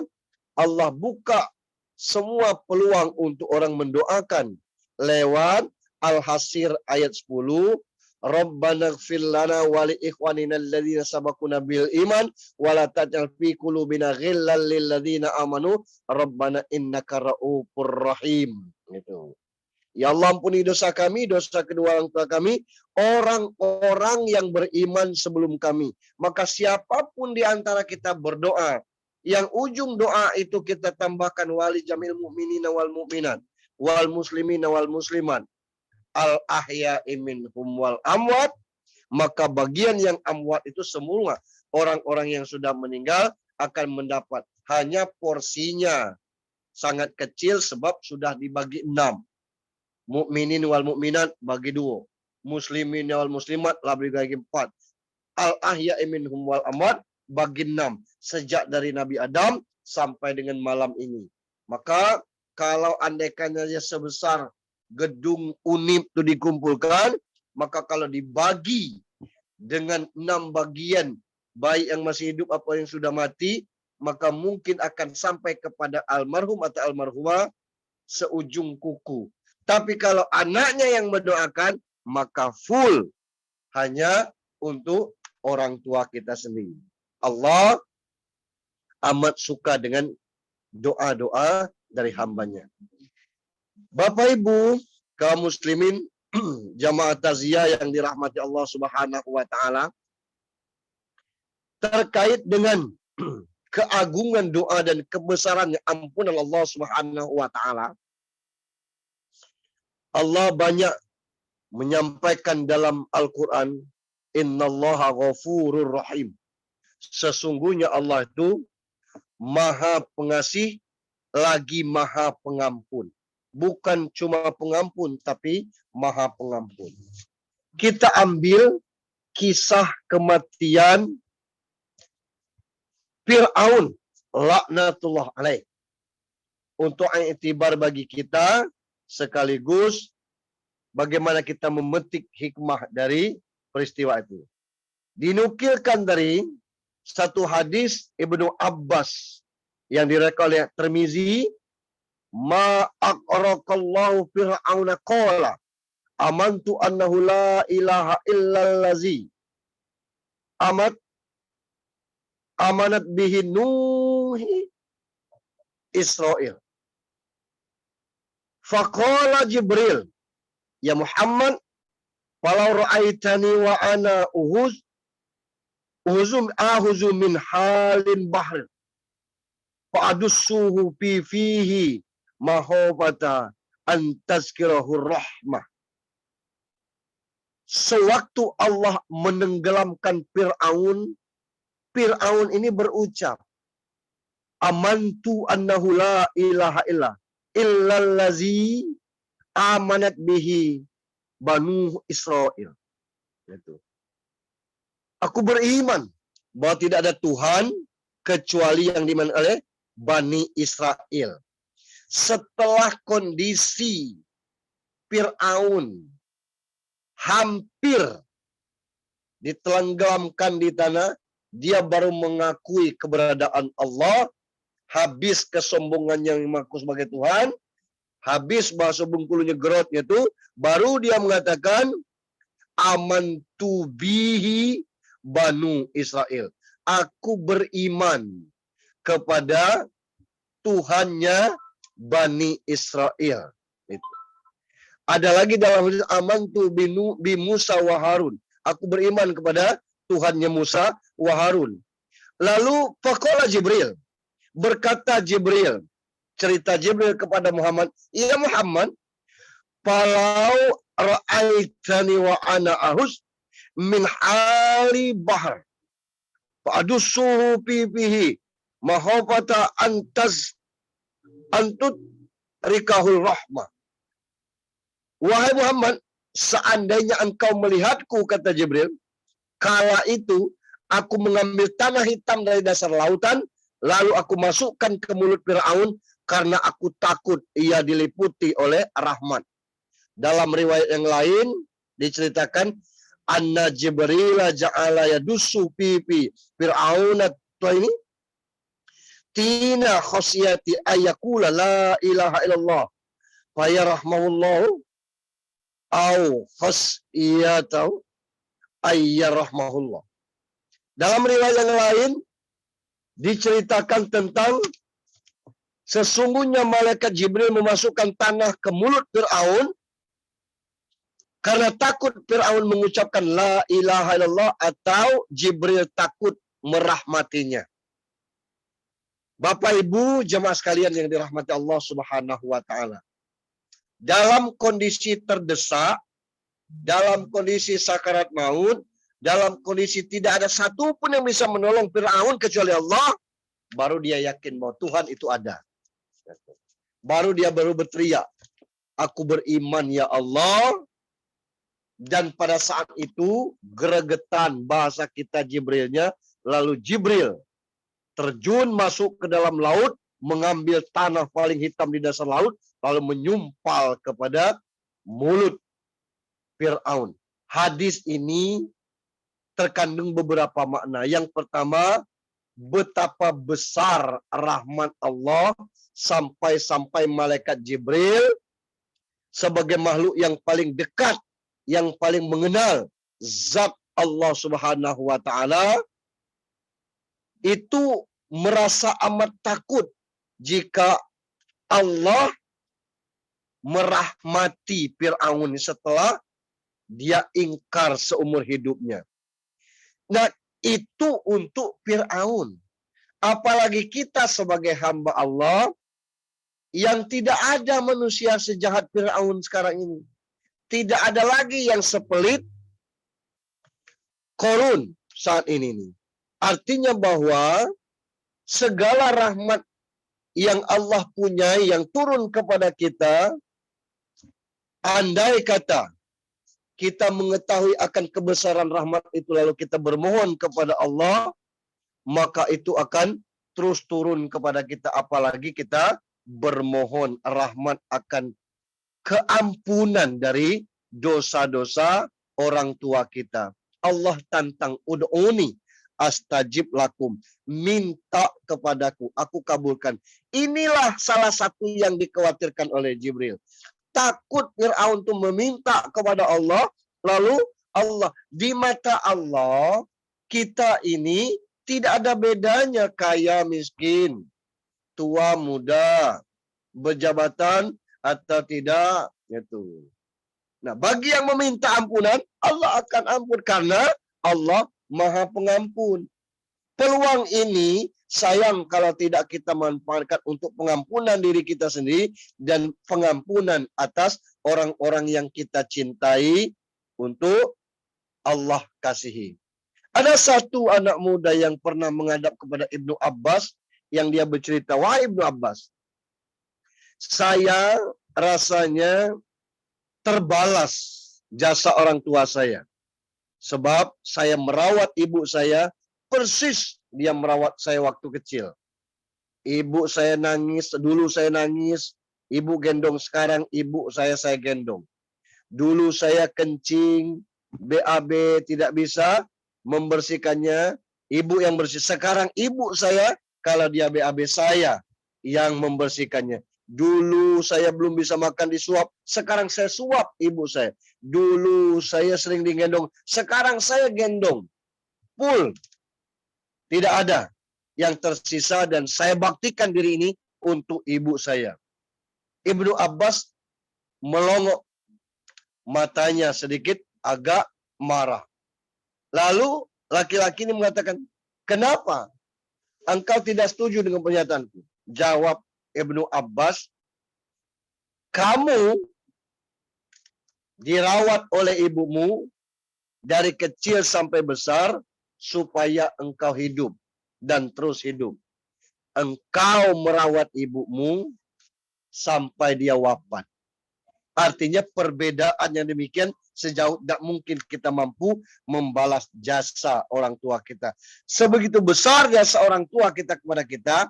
Allah buka semua peluang untuk orang mendoakan lewat Al-Hasir ayat 10. Rabbana ighfir lana wa li ikhwanina alladhina sabaquna bil iman wa la taj'al fi qulubina ghillan lil ladzina amanu rabbana innaka ra'ufur rahim. Gitu. Ya Allah, ampuni dosa kami, dosa kedua orang tua kami, orang-orang yang beriman sebelum kami. Maka siapapun di antara kita berdoa, yang ujung doa itu kita tambahkan wali jamil mu'minina wal mu'minat, wal muslimina wal muslimat, al ahya'i minhum wal amwat, maka bagian yang amwat itu semua orang-orang yang sudah meninggal akan mendapat. Hanya porsinya sangat kecil sebab sudah dibagi 6. Mukminin wal mukminat bagi 2. Muslimin wal muslimat bagi 4. Al ahya'i minhum wal amwat bagi 6. Sejak dari Nabi Adam sampai dengan malam ini. Maka kalau andaikannya sebesar gedung Unip itu dikumpulkan, maka kalau dibagi dengan 6 bagian, baik yang masih hidup apa yang sudah mati, maka mungkin akan sampai kepada almarhum atau almarhumah seujung kuku. Tapi kalau anaknya yang mendoakan, maka full hanya untuk orang tua kita sendiri. Allah amat suka dengan doa-doa dari hambanya. Bapak Ibu, kaum muslimin, jamaah takziah yang dirahmati Allah Subhanahu wa taala, terkait dengan keagungan doa dan kebesarannya ampunan Allah Subhanahu wa taala, Allah banyak menyampaikan dalam Al-Qur'an, innallaha ghafurur rahim. Sesungguhnya Allah itu Maha Pengasih lagi Maha Pengampun. Bukan cuma pengampun tapi Maha Pengampun. Kita ambil kisah kematian Fir'aun laknatullah alaih untuk iktibar bagi kita, sekaligus bagaimana kita memetik hikmah dari peristiwa itu. Dinukilkan dari satu hadis Ibnu Abbas yang direka oleh Tirmizi, ma aqraqallahu fir'auna qala amantu annahu la ilaha illallazi amanat bihi Nuhi Israel. Faqala Jibril, ya Muhammad, walau ra'aitani wa ana ahuzu min halin bahr fa'adussuhu fihi mahobata an tazkirahu rahmah. Sewaktu Allah menenggelamkan Fir'aun, Fir'aun ini berucap, amantu annahu la ilaha illallazi amanat bihi Banu Israel. Itu. Aku beriman bahwa tidak ada Tuhan kecuali yang dimana oleh Bani Israel. Setelah kondisi Fir'aun hampir ditenggelamkan di tanah, dia baru mengakui keberadaan Allah, habis kesombongan yang mengaku sebagai Tuhan, habis bahasa bengkulunya gerotnya itu, baru dia mengatakan amantu bihi Banu Israel. Aku beriman kepada Tuhannya Bani Israel. Itu. Ada lagi dalam hadis amantu bi Musa wa Harun. Aku beriman kepada Tuhannya Musa wa Harun. Lalu faqala Jibril. Berkata Jibril, cerita Jibril kepada Muhammad, ya Muhammad, falau ra'aitani wa ana ahus min hali bahr fa'adussuhu fihi mahafata antut rikahul rahmah. Wahai Muhammad, seandainya engkau melihatku, kata Jibril, kala itu aku mengambil tanah hitam dari dasar lautan, lalu aku masukkan ke mulut Fir'aun karena aku takut ia diliputi oleh rahmat. Dalam riwayat yang lain diceritakan anna Jibril ja'ala yadussu pipi Fir'aun ini tina khosiyati ayakula la ilaha illallah fayarahmahullahu au khosiyatau ayyarahmahullah. Dalam riwayat yang lain diceritakan tentang sesungguhnya malaikat Jibril memasukkan tanah ke mulut Fir'aun karena takut Fir'aun mengucapkan la ilaha illallah atau Jibril takut merahmatinya. Bapak Ibu jemaah sekalian yang dirahmati Allah Subhanahu wa taala. Dalam kondisi terdesak, dalam kondisi sakarat maut, dalam kondisi tidak ada satupun yang bisa menolong Fir'aun kecuali Allah, baru dia yakin bahwa Tuhan itu ada. Baru dia berteriak, aku beriman ya Allah. Dan pada saat itu gregetan bahasa kita Jibrilnya, lalu Jibril terjun masuk ke dalam laut, mengambil tanah paling hitam di dasar laut, lalu menyumpal kepada mulut Fir'aun. Hadis ini terkandung beberapa makna. Yang pertama, betapa besar rahmat Allah sampai-sampai malaikat Jibril sebagai makhluk yang paling dekat, yang paling mengenal zat Allah Subhanahu wa taala, itu merasa amat takut jika Allah merahmati Fir'aun setelah dia ingkar seumur hidupnya. Nah, itu untuk Fir'aun. Apalagi kita sebagai hamba Allah yang tidak ada manusia sejahat Fir'aun sekarang ini. Tidak ada lagi yang sepelit Korun saat ini nih. Artinya bahwa segala rahmat yang Allah punyai yang turun kepada kita, andai kata kita mengetahui akan kebesaran rahmat itu lalu kita bermohon kepada Allah, maka itu akan terus turun kepada kita, apalagi kita bermohon rahmat akan keampunan dari dosa-dosa orang tua kita. Allah tantang, ud'uni astajib lakum, minta kepadaku, aku kabulkan. Inilah salah satu yang dikhawatirkan oleh Jibril. Takut Fir'aun itu meminta kepada Allah, lalu Allah, di mata Allah kita ini tidak ada bedanya kaya miskin, tua muda, berjabatan atau tidak, itu. Nah, bagi yang meminta ampunan, Allah akan ampun karena Allah Maha Pengampun. Peluang ini sayang kalau tidak kita manfaatkan untuk pengampunan diri kita sendiri dan pengampunan atas orang-orang yang kita cintai untuk Allah kasihi. Ada satu anak muda yang pernah menghadap kepada Ibnu Abbas yang dia bercerita, "Wahai Ibnu Abbas, saya rasanya terbalas jasa orang tua saya. Sebab saya merawat ibu saya persis dia merawat saya waktu kecil. Ibu saya nangis, dulu saya nangis, ibu gendong, sekarang ibu saya gendong. Dulu saya kencing, BAB tidak bisa membersihkannya, ibu yang bersih. Sekarang ibu saya, kalau dia BAB saya yang membersihkannya. Dulu saya belum bisa makan disuap, sekarang saya suap ibu saya. Dulu saya sering digendong, sekarang saya gendong. Full. Tidak ada yang tersisa dan saya baktikan diri ini untuk ibu saya." Ibnu Abbas melongok, matanya sedikit agak marah. Lalu laki-laki ini mengatakan, "Kenapa engkau tidak setuju dengan pernyataanku?" Jawab Ibnu Abbas, "Kamu dirawat oleh ibumu dari kecil sampai besar supaya engkau hidup dan terus hidup. Engkau merawat ibumu sampai dia wafat." Artinya perbedaan yang demikian sejauh tidak mungkin kita mampu membalas jasa orang tua kita. Sebegitu besar jasa orang tua kita kepada kita,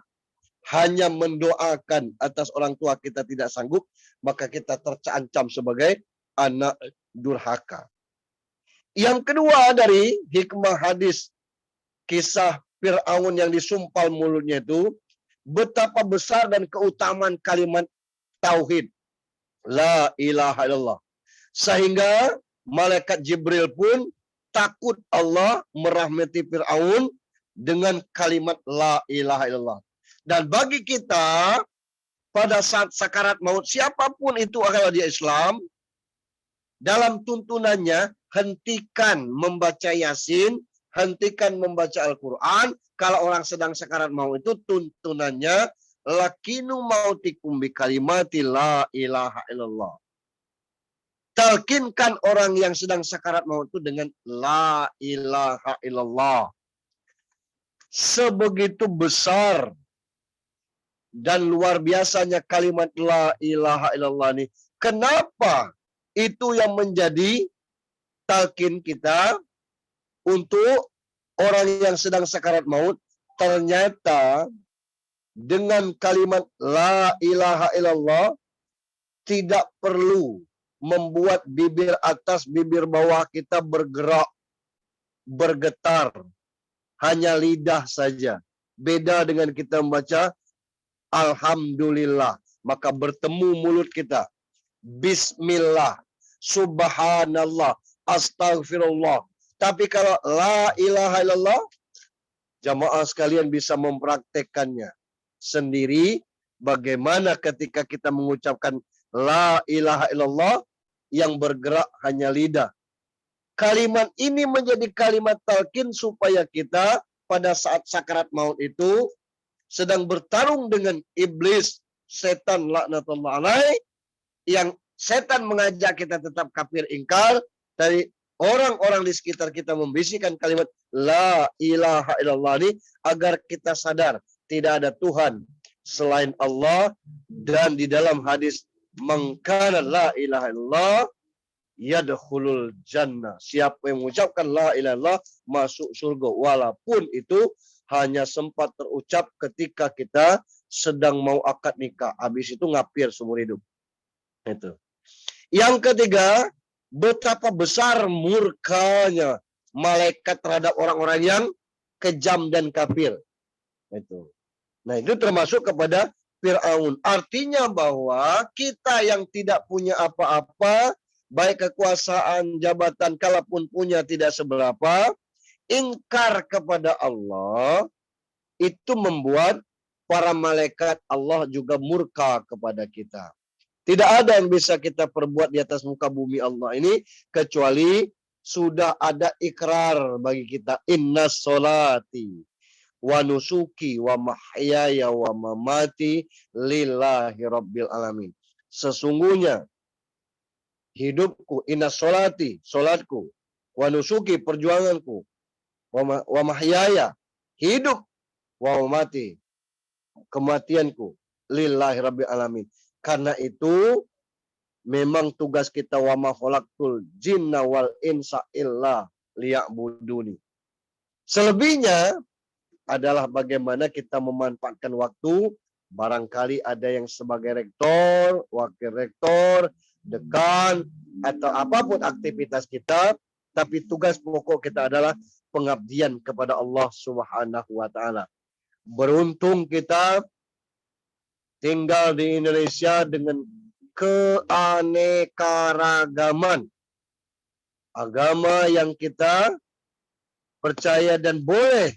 hanya mendoakan atas orang tua kita tidak sanggup, maka kita terancam sebagai anak durhaka. Yang kedua dari hikmah hadis kisah Fir'aun yang disumpal mulutnya itu, betapa besar dan keutamaan kalimat tauhid la ilaha illallah, sehingga malaikat Jibril pun takut Allah merahmati Fir'aun dengan kalimat la ilaha illallah. Dan bagi kita pada saat sakarat maut, siapapun itu kalau dia Islam, dalam tuntunannya hentikan membaca Yasin, hentikan membaca Al-Quran. Kalau orang sedang sakarat maut itu tuntunannya lakinu mautikum bi kalimati la ilaha illallah. Talkinkan orang yang sedang sakarat maut itu dengan la ilaha illallah. Sebegitu besar dan luar biasanya kalimat la ilaha illallah ini. Kenapa itu yang menjadi talqin kita untuk orang yang sedang sakarat maut? Ternyata dengan kalimat la ilaha illallah tidak perlu membuat bibir atas bibir bawah kita bergerak, bergetar. Hanya lidah saja. Beda dengan kita membaca alhamdulillah, maka bertemu mulut kita. Bismillah, subhanallah, astagfirullah. Tapi kalau la ilaha illallah, jamaah sekalian bisa mempraktekkannya sendiri. Bagaimana ketika kita mengucapkan la ilaha illallah yang bergerak hanya lidah. Kalimat ini menjadi kalimat talqin supaya kita pada saat sakarat maut itu sedang bertarung dengan iblis, setan laknatullah alaih, yang setan mengajak kita tetap kafir ingkar, dari orang-orang di sekitar kita membisikkan kalimat la ilaha illallah ini agar kita sadar tidak ada Tuhan selain Allah, dan di dalam hadis mangkana la ilaha illallah yadkhulul jannah. Siapa yang mengucapkan la ilaha illallah masuk surga, walaupun itu hanya sempat terucap ketika kita sedang mau akad nikah. Habis itu ngapir seumur hidup. Itu. Yang ketiga, betapa besar murkanya malaikat terhadap orang-orang yang kejam dan kafir. Itu. Nah, itu termasuk kepada Fir'aun. Artinya bahwa kita yang tidak punya apa-apa, baik kekuasaan, jabatan, kalaupun punya tidak seberapa, ingkar kepada Allah, itu membuat para malaikat Allah juga murka kepada kita. Tidak ada yang bisa kita perbuat di atas muka bumi Allah ini, kecuali sudah ada ikrar bagi kita. Innas solati wa nusuki wa mahyaya wa mamati lillahi rabbil alamin. Sesungguhnya hidupku, innas solati, solatku, wa nusuki, perjuanganku, wa mahyaya, hidup, wa mamati, kematianku, lillahi rabbil alamin. Karena itu memang tugas kita, wa ma khalaqtul jinna wal insa illa liya'buduni. Selebihnya adalah bagaimana kita memanfaatkan waktu. Barangkali ada yang sebagai rektor, wakil rektor, dekan, atau apapun aktivitas kita, tapi tugas pokok kita adalah pengabdian kepada Allah Subhanahu wa taala. Beruntung kita tinggal di Indonesia dengan keanekaragaman agama yang kita percaya, dan boleh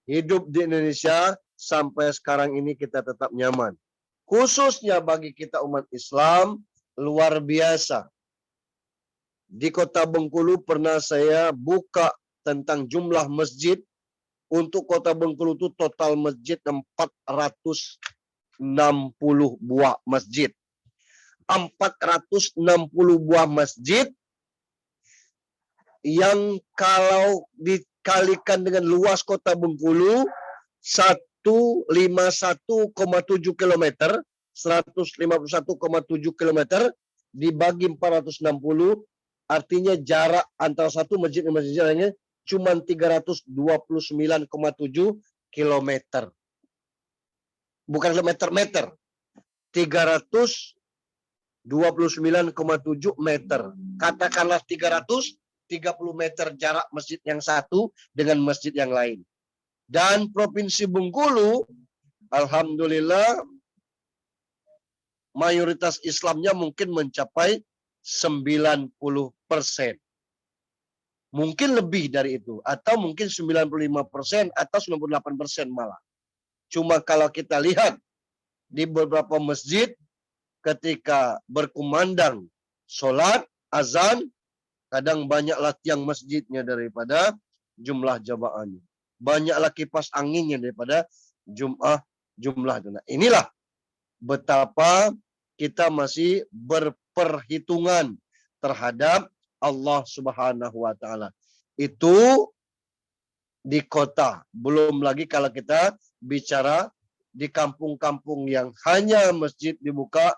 hidup di Indonesia sampai sekarang ini kita tetap nyaman. Khususnya bagi kita umat Islam, luar biasa. Di Kota Bengkulu pernah saya buka tentang jumlah masjid. Untuk Kota Bengkulu itu total masjid 460 buah masjid. 460 buah masjid yang kalau dikalikan dengan luas Kota Bengkulu 151,7 km, 151,7 km dibagi 460, artinya jarak antara satu masjid dan masjid lainnya cuma 329,7 km. Bukan meter, 329,7 meter. Katakanlah 330 meter jarak masjid yang satu dengan masjid yang lain. Dan Provinsi Bengkulu, alhamdulillah, mayoritas Islamnya mungkin mencapai 90%. Mungkin lebih dari itu, atau mungkin 95% atau 98% malah. Cuma kalau kita lihat di beberapa masjid ketika berkumandang sholat, azan, kadang banyaklah tiang masjidnya daripada jumlah jamaahnya. Banyaklah kipas anginnya daripada jumlah. Nah, inilah betapa kita masih berperhitungan terhadap Allah Subhanahu wa taala. Itu di kota. Belum lagi kalau kita bicara di kampung-kampung yang hanya masjid dibuka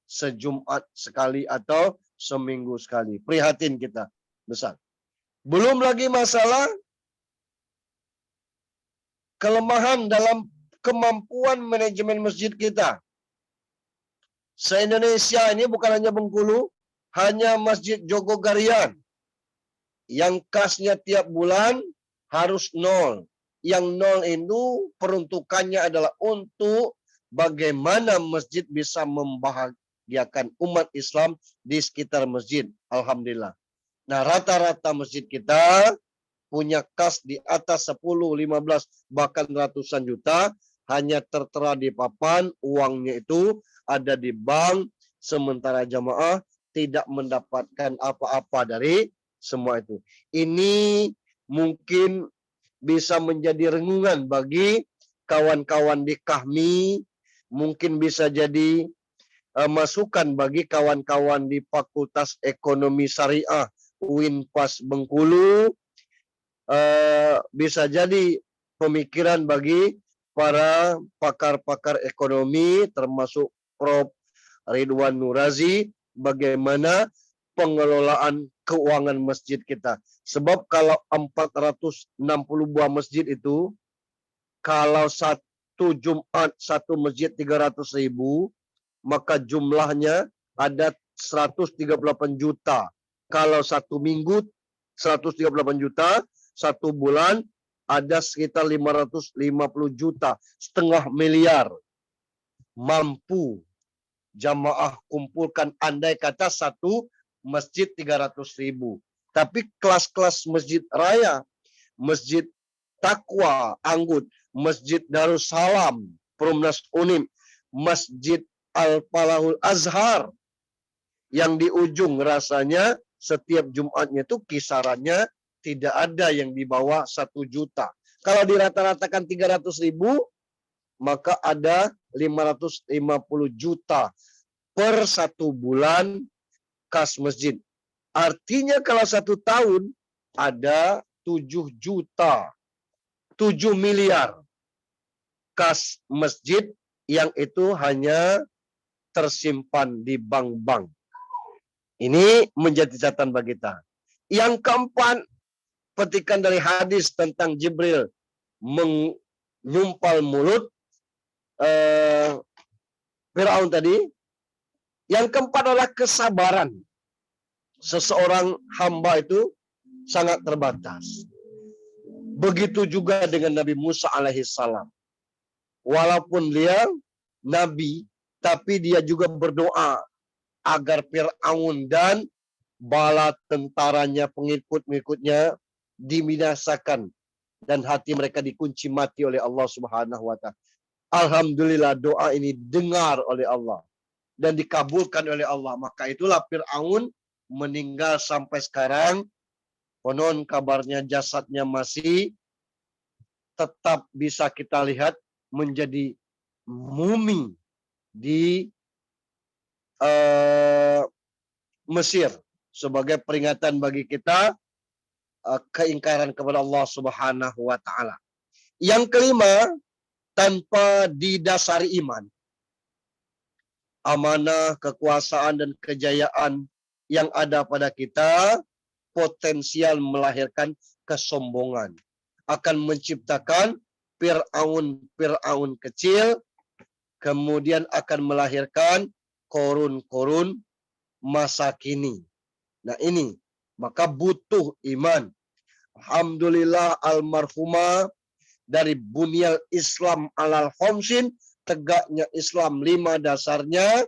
sejumat sekali atau seminggu sekali. Prihatin kita besar. Belum lagi masalah kelemahan dalam kemampuan manajemen masjid kita. Se-Indonesia ini bukan hanya Bengkulu, hanya Masjid Jogogarian yang kasnya tiap bulan harus 0. Yang 0 itu peruntukannya adalah untuk bagaimana masjid bisa membahagiakan umat Islam di sekitar masjid. Alhamdulillah. Nah, rata-rata masjid kita punya kas di atas 10, 15, bahkan ratusan juta, hanya tertera di papan, uangnya itu ada di bank, sementara jamaah tidak mendapatkan apa-apa dari semua itu. Ini mungkin bisa menjadi renungan bagi kawan-kawan di Kahmi, mungkin bisa jadi masukan bagi kawan-kawan di Fakultas Ekonomi Syariah UINPAS Bengkulu, bisa jadi pemikiran bagi para pakar-pakar ekonomi termasuk Prof. Ridwan Nurazi, bagaimana pengelolaan keuangan masjid kita. Sebab kalau 460 buah masjid itu, kalau satu Jumat satu masjid 300.000, maka jumlahnya ada 138 juta. Kalau satu minggu 138 juta, satu bulan ada sekitar 550 juta, setengah miliar. Mampu jamaah kumpulkan, andai kata satu masjid 300.000. Tapi kelas-kelas masjid raya, masjid Takwa Anggut, masjid Darussalam, Perumnas Unim, masjid Al-Falahul Azhar, yang di ujung rasanya setiap Jumatnya itu kisarannya tidak ada yang di bawah 1 juta. Kalau dirata-ratakan 300.000, maka ada 550 juta per satu bulan kas masjid. Artinya kalau 1 tahun ada 7 juta, 7 miliar kas masjid yang itu hanya tersimpan di bank-bank. Ini menjadi catatan bagi kita. Yang keempat, petikan dari hadis tentang Jibril menyumpal mulut Firaun tadi. Yang keempat adalah kesabaran. Seseorang hamba itu sangat terbatas. Begitu juga dengan Nabi Musa alaihissalam. Walaupun dia nabi, tapi dia juga berdoa agar Fir'aun dan bala tentaranya, pengikut-pengikutnya dibinasakan dan hati mereka dikunci mati oleh Allah Subhanahu wa taala. Alhamdulillah doa ini dengar oleh Allah dan dikabulkan oleh Allah. Maka itulah Fir'aun meninggal sampai sekarang. Konon kabarnya jasadnya masih tetap bisa kita lihat menjadi mumi di Mesir sebagai peringatan bagi kita keingkaran kepada Allah Subhanahu wa taala. Yang kelima, tanpa didasari iman, amanah, kekuasaan dan kejayaan yang ada pada kita potensial melahirkan kesombongan, akan menciptakan Fir'aun kecil, kemudian akan melahirkan korun-korun masa kini. Nah ini, maka butuh iman. Alhamdulillah almarhumah dari bunyal Islam alal khamsin, tegaknya Islam 5 dasarnya,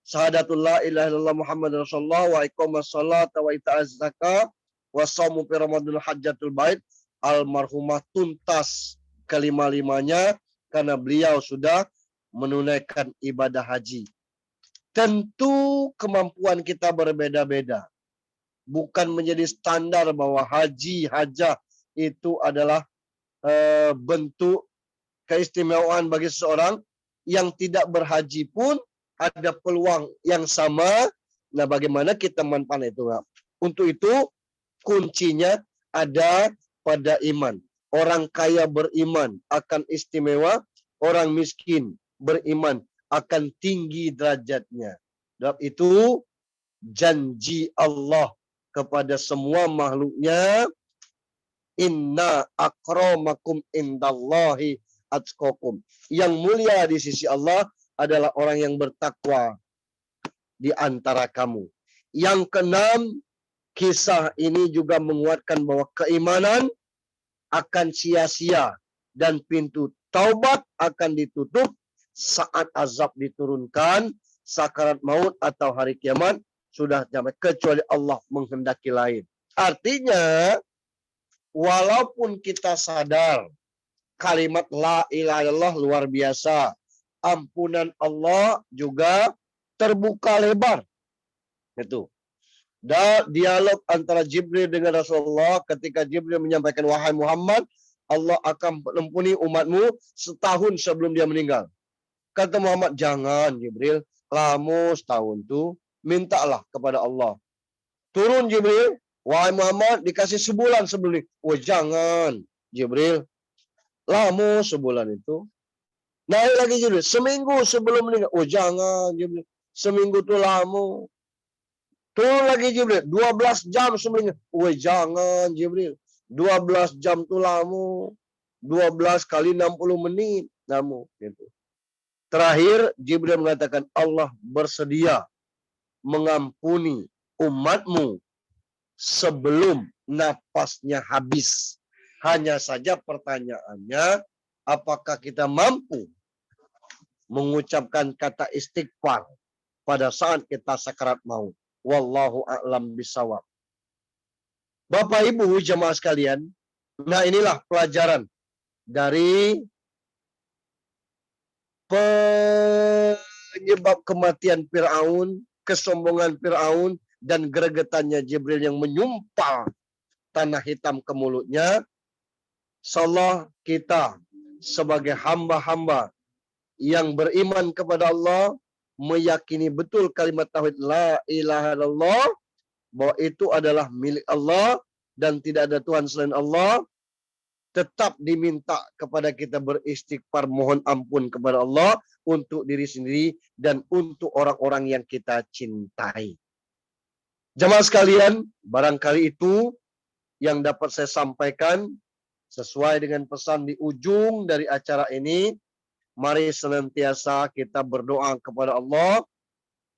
syahadatul la ilaha illallah Muhammad Rasulullah, wa iqamas salat wa ita'az zakah wa shaumu fi ramadhan hajjatul bait. Almarhumah tuntas kelima-limanya karena beliau sudah menunaikan ibadah haji. Tentu kemampuan kita berbeda-beda. Bukan menjadi standar bahwa hajah itu adalah bentuk keistimewaan bagi seseorang. Yang tidak berhaji pun ada peluang yang sama. Nah, bagaimana kita manfaatkan itu? Untuk itu kuncinya ada pada iman. Orang kaya beriman akan istimewa, orang miskin beriman akan tinggi derajatnya. Dan itu janji Allah kepada semua makhluknya, inna akramakum indallahi atqakum. Yang mulia di sisi Allah adalah orang yang bertakwa di antara kamu. Yang keenam, kisah ini juga menguatkan bahwa keimanan akan sia-sia dan pintu taubat akan ditutup saat azab diturunkan, sakarat maut atau hari kiamat sudah sampai, kecuali Allah menghendaki lain. Artinya, walaupun kita sadar kalimat la ilaha illallah luar biasa, ampunan Allah juga terbuka lebar. Itu. Dan dialog antara Jibril dengan Rasulullah ketika Jibril menyampaikan, wahai Muhammad, Allah akan mengampuni umatmu setahun sebelum dia meninggal. Kata Muhammad, jangan Jibril, lama setahun tu, mintalah kepada Allah. Turun Jibril, wahai Muhammad, dikasih sebulan sebelum ini. Oh jangan Jibril, lama sebulan itu. Naik lagi Jibril, seminggu sebelum meninggal. Oh jangan Jibril, seminggu tu lama. Turun lagi Jibril, 12 jam sebelum meninggal. Oh jangan Jibril, 12 jam tu lama. 12 kali 60 menit lama. Gitu. Terakhir Jibril mengatakan Allah bersedia mengampuni umatmu sebelum napasnya habis. Hanya saja pertanyaannya, apakah kita mampu mengucapkan kata istighfar pada saat kita sakarat maut? Wallahu a'lam bisawab. Bapak Ibu jemaah sekalian, nah inilah pelajaran dari penyebab kematian Fir'aun, kesombongan Fir'aun, dan gregetannya Jibril yang menyumpal tanah hitam ke mulutnya. Salah kita sebagai hamba-hamba yang beriman kepada Allah, meyakini betul kalimat tauhid la ilaha illallah, bahwa itu adalah milik Allah dan tidak ada Tuhan selain Allah, tetap diminta kepada kita beristighfar, mohon ampun kepada Allah untuk diri sendiri dan untuk orang-orang yang kita cintai. Jemaah sekalian, barangkali itu yang dapat saya sampaikan sesuai dengan pesan di ujung dari acara ini. Mari senantiasa kita berdoa kepada Allah.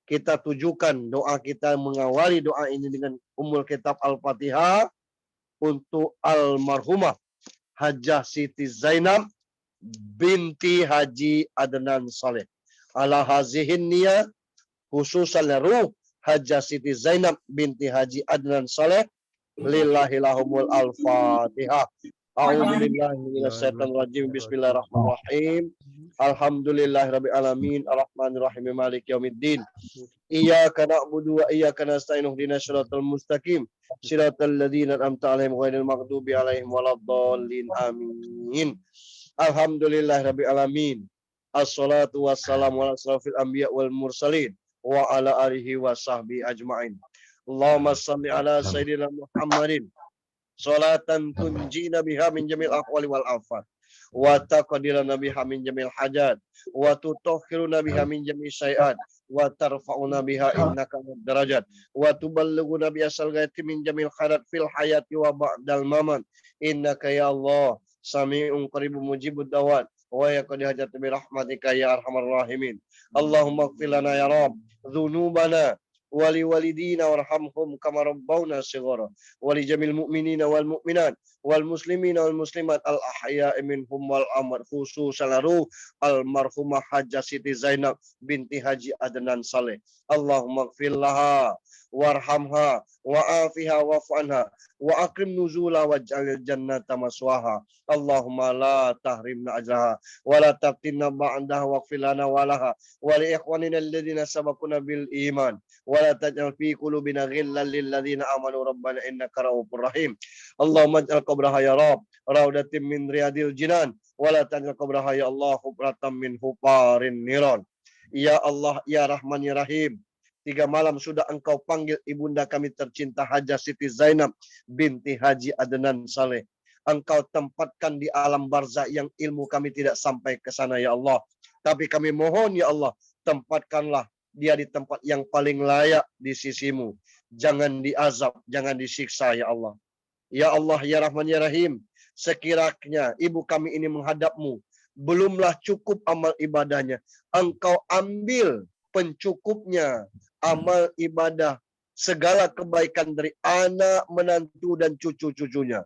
Kita tujukan doa kita, mengawali doa ini dengan Ummul Kitab Al-Fatihah untuk almarhumah Hajjah Siti Zainab binti Haji Adnan Saleh. Ala hazihin niyah khususan ruh Hajjah Siti Zainab binti Haji Adnan Saleh. Lillahilahumul al-Fatihah. A'udzubillahi minasyaitonir rajim. Bismillahirrahmanirrahim. Alhamdulillahirabbil alamin. Arrahmanirrahim. Maliki yaumiddin. Iyyaka na'budu wa iyyaka nasta'in. Ihdinas siratal mustaqim. Siratal ladzina an'amta 'alaihim ghairil maghdubi 'alaihim waladdallin. Amin. Alhamdulillahirabbil alamin. Assalatu wassalamu ala asrofil anbiya wal mursalin wa ala alihi wa sahbihi ajma'in. Allahumma shalli ala sayyidina Muhammadin salatan tunjina biha min jamil aqwali wal afat wa taqdiruna biha min jamil hajat wa tutahhiruna biha min jamil syai'at wa tarfa'una biha innaka darajat wa tuballighuna bi asal ghaiti min jamil khairat fil hayati wa ba'dal mamat innaka ya Allah sami'un qaribun mujibud da'wat wa yaqdi hajat bi rahmatika ya arhamar rahimin. Allahumma ighfir lana ya Rabb dzunubana wali walidina warhamhum kama rabbawna shighara wali jamil mu'minina wal mu'minat wal muslimina wal muslimat al ahya'i minhum wal amwat khususan almarhumah Hajjah Siti Zainab binti Haji Adnan Saleh. Allahumma ighfir laha warhamha wa'afiha wa'fu anha wa akrim nuzula waj'al jannata maswaha. Allahumma la tahrimna ajraha wa la taftinna ba'daha waghfir lana wa laha wa li ikhwanina alladhina sabaquna bil iman wa la taj'al fi qulubina ghillan lil ladzina amanu rabbana innaka ra'ufur rahim. Allahumma ij'al qabraha ya Rabb raudatin min riyadil jinan wa la taj'al qabraha ya Allah hubratan min hufarin niran. Ya Allah ya Rahman ya Rahim, 3 malam sudah engkau panggil ibunda kami tercinta Hajjah Siti Zainab binti Haji Adnan Saleh. Engkau tempatkan di alam barzah yang ilmu kami tidak sampai ke sana ya Allah. Tapi kami mohon ya Allah, tempatkanlah dia di tempat yang paling layak di sisimu. Jangan diazab, jangan disiksa ya Allah. Ya Allah ya Rahman ya Rahim, sekiranya ibu kami ini menghadapmu, belumlah cukup amal ibadahnya, engkau ambil pencukupnya amal ibadah segala kebaikan dari anak, menantu dan cucu-cucunya.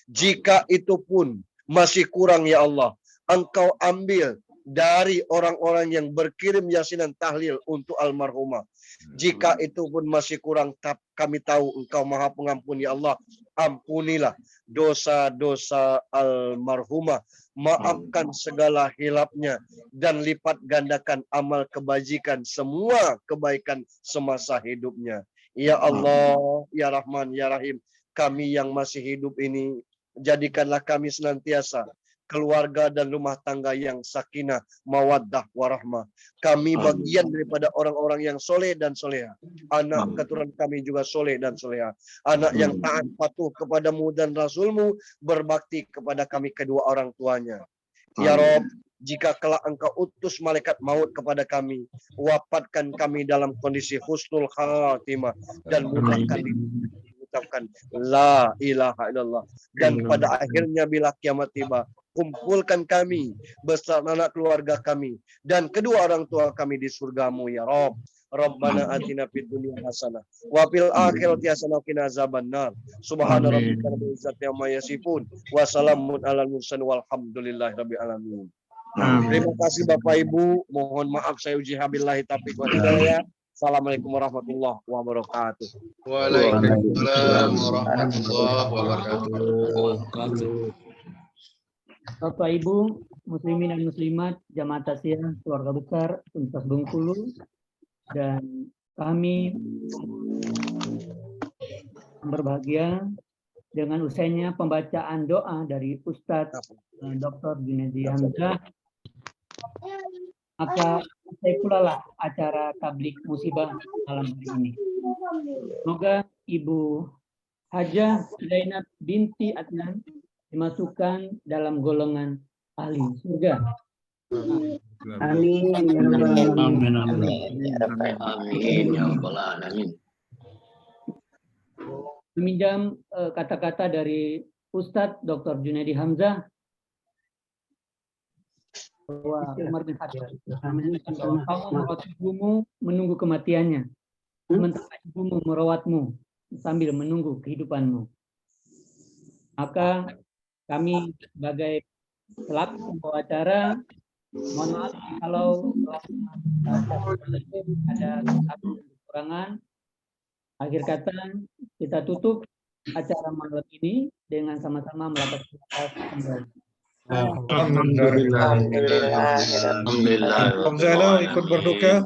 Jika itu pun masih kurang ya Allah, engkau ambil dari orang-orang yang berkirim yasinan tahlil untuk almarhumah. Jika itu pun masih kurang, kami tahu engkau maha pengampun ya Allah. Ampunilah dosa-dosa almarhumah. Maafkan segala hilapnya dan lipat gandakan amal kebajikan, semua kebaikan semasa hidupnya. Ya Allah, ya Rahman, ya Rahim, kami yang masih hidup ini Jadikanlah kami senantiasa keluarga dan rumah tangga yang sakinah, mawaddah, warahmah. Kami bagian daripada orang-orang yang soleh dan soleha. Anak keturunan kami juga soleh dan soleha. Anak yang taat patuh kepadamu dan Rasulmu, berbakti kepada kami kedua orang tuanya. Ya Rob, jika kelak engkau utus malaikat maut kepada kami, wafatkan kami dalam kondisi husnul khatimah dan mudahkan mengucapkan la ilaha illallah. Dan pada akhirnya bila kiamat tiba, kumpulkan kami beserta anak keluarga kami dan kedua orang tua kami di surgamu ya Rob. Rabbana atina fid dunya hasanah wa fil akhirati hasanah wa qina azabannar. Subhana rabbika rabbil izzati amma yasifun wa salamun alal mursalin walhamdulillahi rabbil alamin. Terima kasih Bapak Ibu. Mohon maaf saya uji habillahi taufiq wal hidayah. Assalamualaikum warahmatullahi wabarakatuh. Waalaikumsalam warahmatullahi wabarakatuh. Bapak Ibu muslimin dan muslimat jamaah tasya keluarga besar Universitas Bengkulu, dan kami berbahagia dengan usainya pembacaan doa dari Ustadz Dr. Junaidi Hamzah, maka saya pula lah acara tablik musibah malam hari ini. Semoga Ibu Hajah Zainab binti Adnan dimasukkan dalam golongan ahli surga. Amin. Meminjam kata-kata dari Ustadz Dr. Junaidi Hamzah bahwa Umar bin Khattab bahwa kamu merawat ibumu menunggu kematiannya, sementara ibumu merawatmu sambil menunggu kehidupanmu. Maka kami sebagai selaku pembawa acara, mohon maaf kalau ada kekurangan. Akhir kata, kita tutup acara malam ini dengan sama-sama melakukan kembali. Alhamdulillah ikut berduka.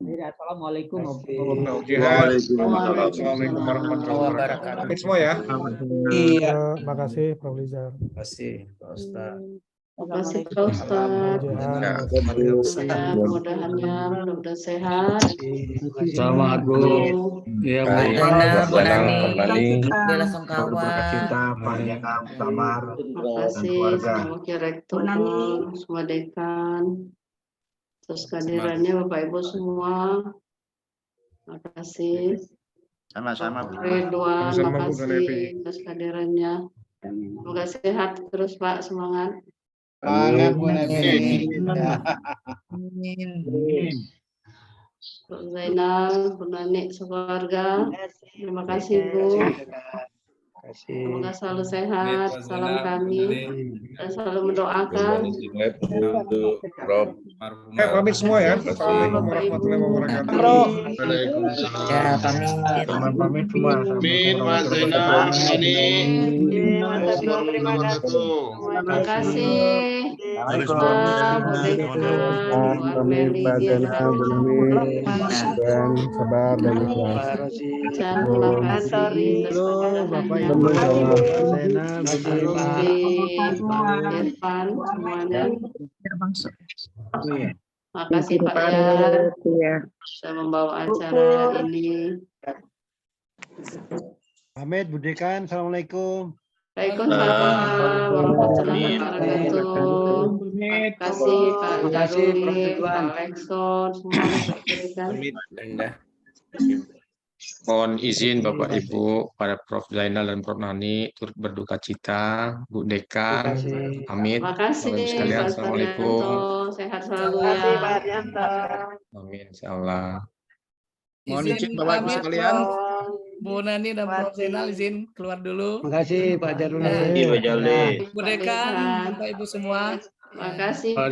Assalamualaikum Assalamualaikum warahmatullahi wabarakatuh. Pamit semua ya. Iya. Makasih Prof. Rizal. Terima kasih Pak Ustaz. Terima kasih Pak Ustaz. Mudah-mudahan mudah sehat. Selamat Bu. Iya Bu. Bu Nani. Langsung kawan. Pak Samar. Terima kasih semua rektor, semua dekan, terus kehadirannya Bapak Ibu semua. Terima kasih. Sama-sama Bu. Ridwan, terima kasih atas kehadirannya. Semoga sehat terus Pak, semangat. Semangat Bu Nani. Bu Zainal, Bu Nani, sekeluarga. Terima kasih Bu. Semoga selalu sehat. Salam kami. Dan selalu mendoakan. Pamit semua ya. Assalamualaikum warahmatullahi wabarakatuh. Waalaikumsalam. Ya, Pamit semua. Amin, Mas Zainal, Nani. Terima kasih. Dan sabar dan ikhlas. Makasih Pak Yar sudah membawa acara ini. Pamit Bu Dekan, Assalamualaikum. Waalaikumsalam warahmatullahi wabarakatuh. Terima kasih Pak Daruli, Pak Lekson, semua. Mohon izin Bapak Ibu, pada Prof. Zainal dan Prof. Nani turut berduka cita, Bu Dekan, pamit. Terima kasih Bapak Ibu sekalian, Pak Assalamualaikum. Haryanto, sehat selalu ya. Amin, insyaallah. Mohon izin Bapak Ibu sekalian. Bu Nani dan Prof. Zainal izin keluar dulu. Terima kasih Pak Jarul. Bu Dekan, Bapak Ibu semua. Terima kasih Pak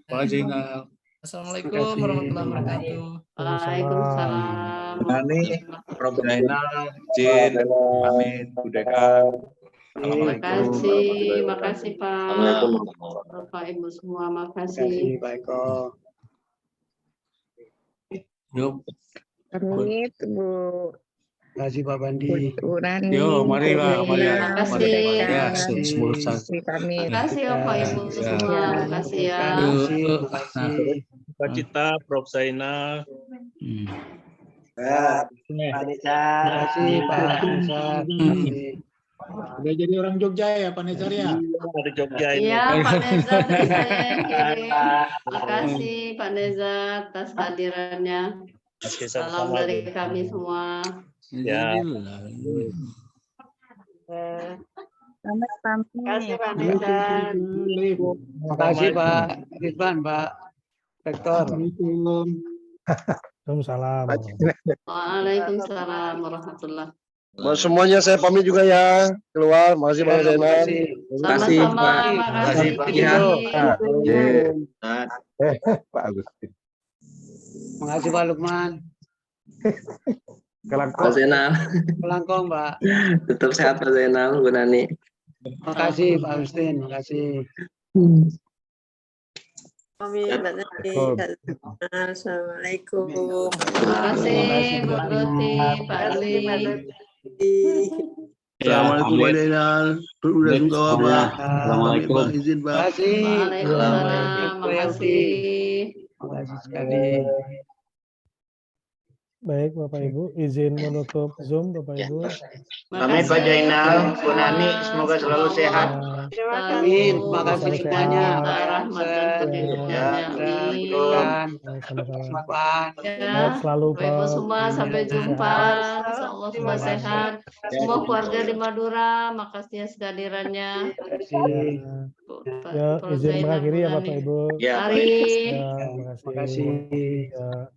Pak. Zainal. Assalamualaikum warahmatullahi wabarakatuh. Waalaikumsalam. Nani, Prof. Zainal, izin pamit Bu Dekan. Terima kasih, makasih Pak. Bapak Ibu semua, makasih. Pak Eko. Yuk. Pamit Bu Terima kasih Pak Bandi. Yo, mari Pak, mari. Terima kasih. Ya, sepuluh satu. Terima kasih ya Pak Ibu semua. Terima kasih ya. Terima kasih. Cita Prof. Zainal. Terima kasih Pak Nizar. Udah jadi orang Jogja ya Pak Nezar ya? Dari Jogja ini. Iya Pak Neza dari saya yang kirim. Terima kasih Pak Neza atas kehadirannya. Salam dari kami semua. Ya. Terima kasih Pak Neza. Terima kasih Pak Ridwan, Pak Rektor. Waalaikumsalam. Waalaikumsalam warahmatullahi. Buat semuanya saya pamit juga ya. Keluar. Makasih Pak Zainal. Sama-sama. Makasih Pak Pak Agustin. Terima kasih Pak Lukman. Kelangkong. Pak Zainal, Kelangkong Pak. tetap sehat Pak Zainal, Bu Nani. Terima kasih Pak Agustin. Terima kasih. Assalamualaikum. Terima kasih Bu Roti, Pak Ali. Assalamualaikum Pak Zainal. Udah suka Pak. Assalamualaikum. Izin Pak. Terima kasih. Waalaikumsalam. Makasih. Terima kasih sekali. Baik Bapak Ibu, izin menutup Zoom Bapak Ibu. Pamit Pak Zainal, Bu Nani, semoga selalu sehat. Amin. Terima kasih semuanya. Sehat selalu Baik Prof. semua, sampai jumpa. Insyaallah semua sehat. Semua keluarga di Madura, makasih atas kehadirannya. Ya, izin mengakhiri ya Bapak Ibu. Mari. Ya, terima kasih. Ya.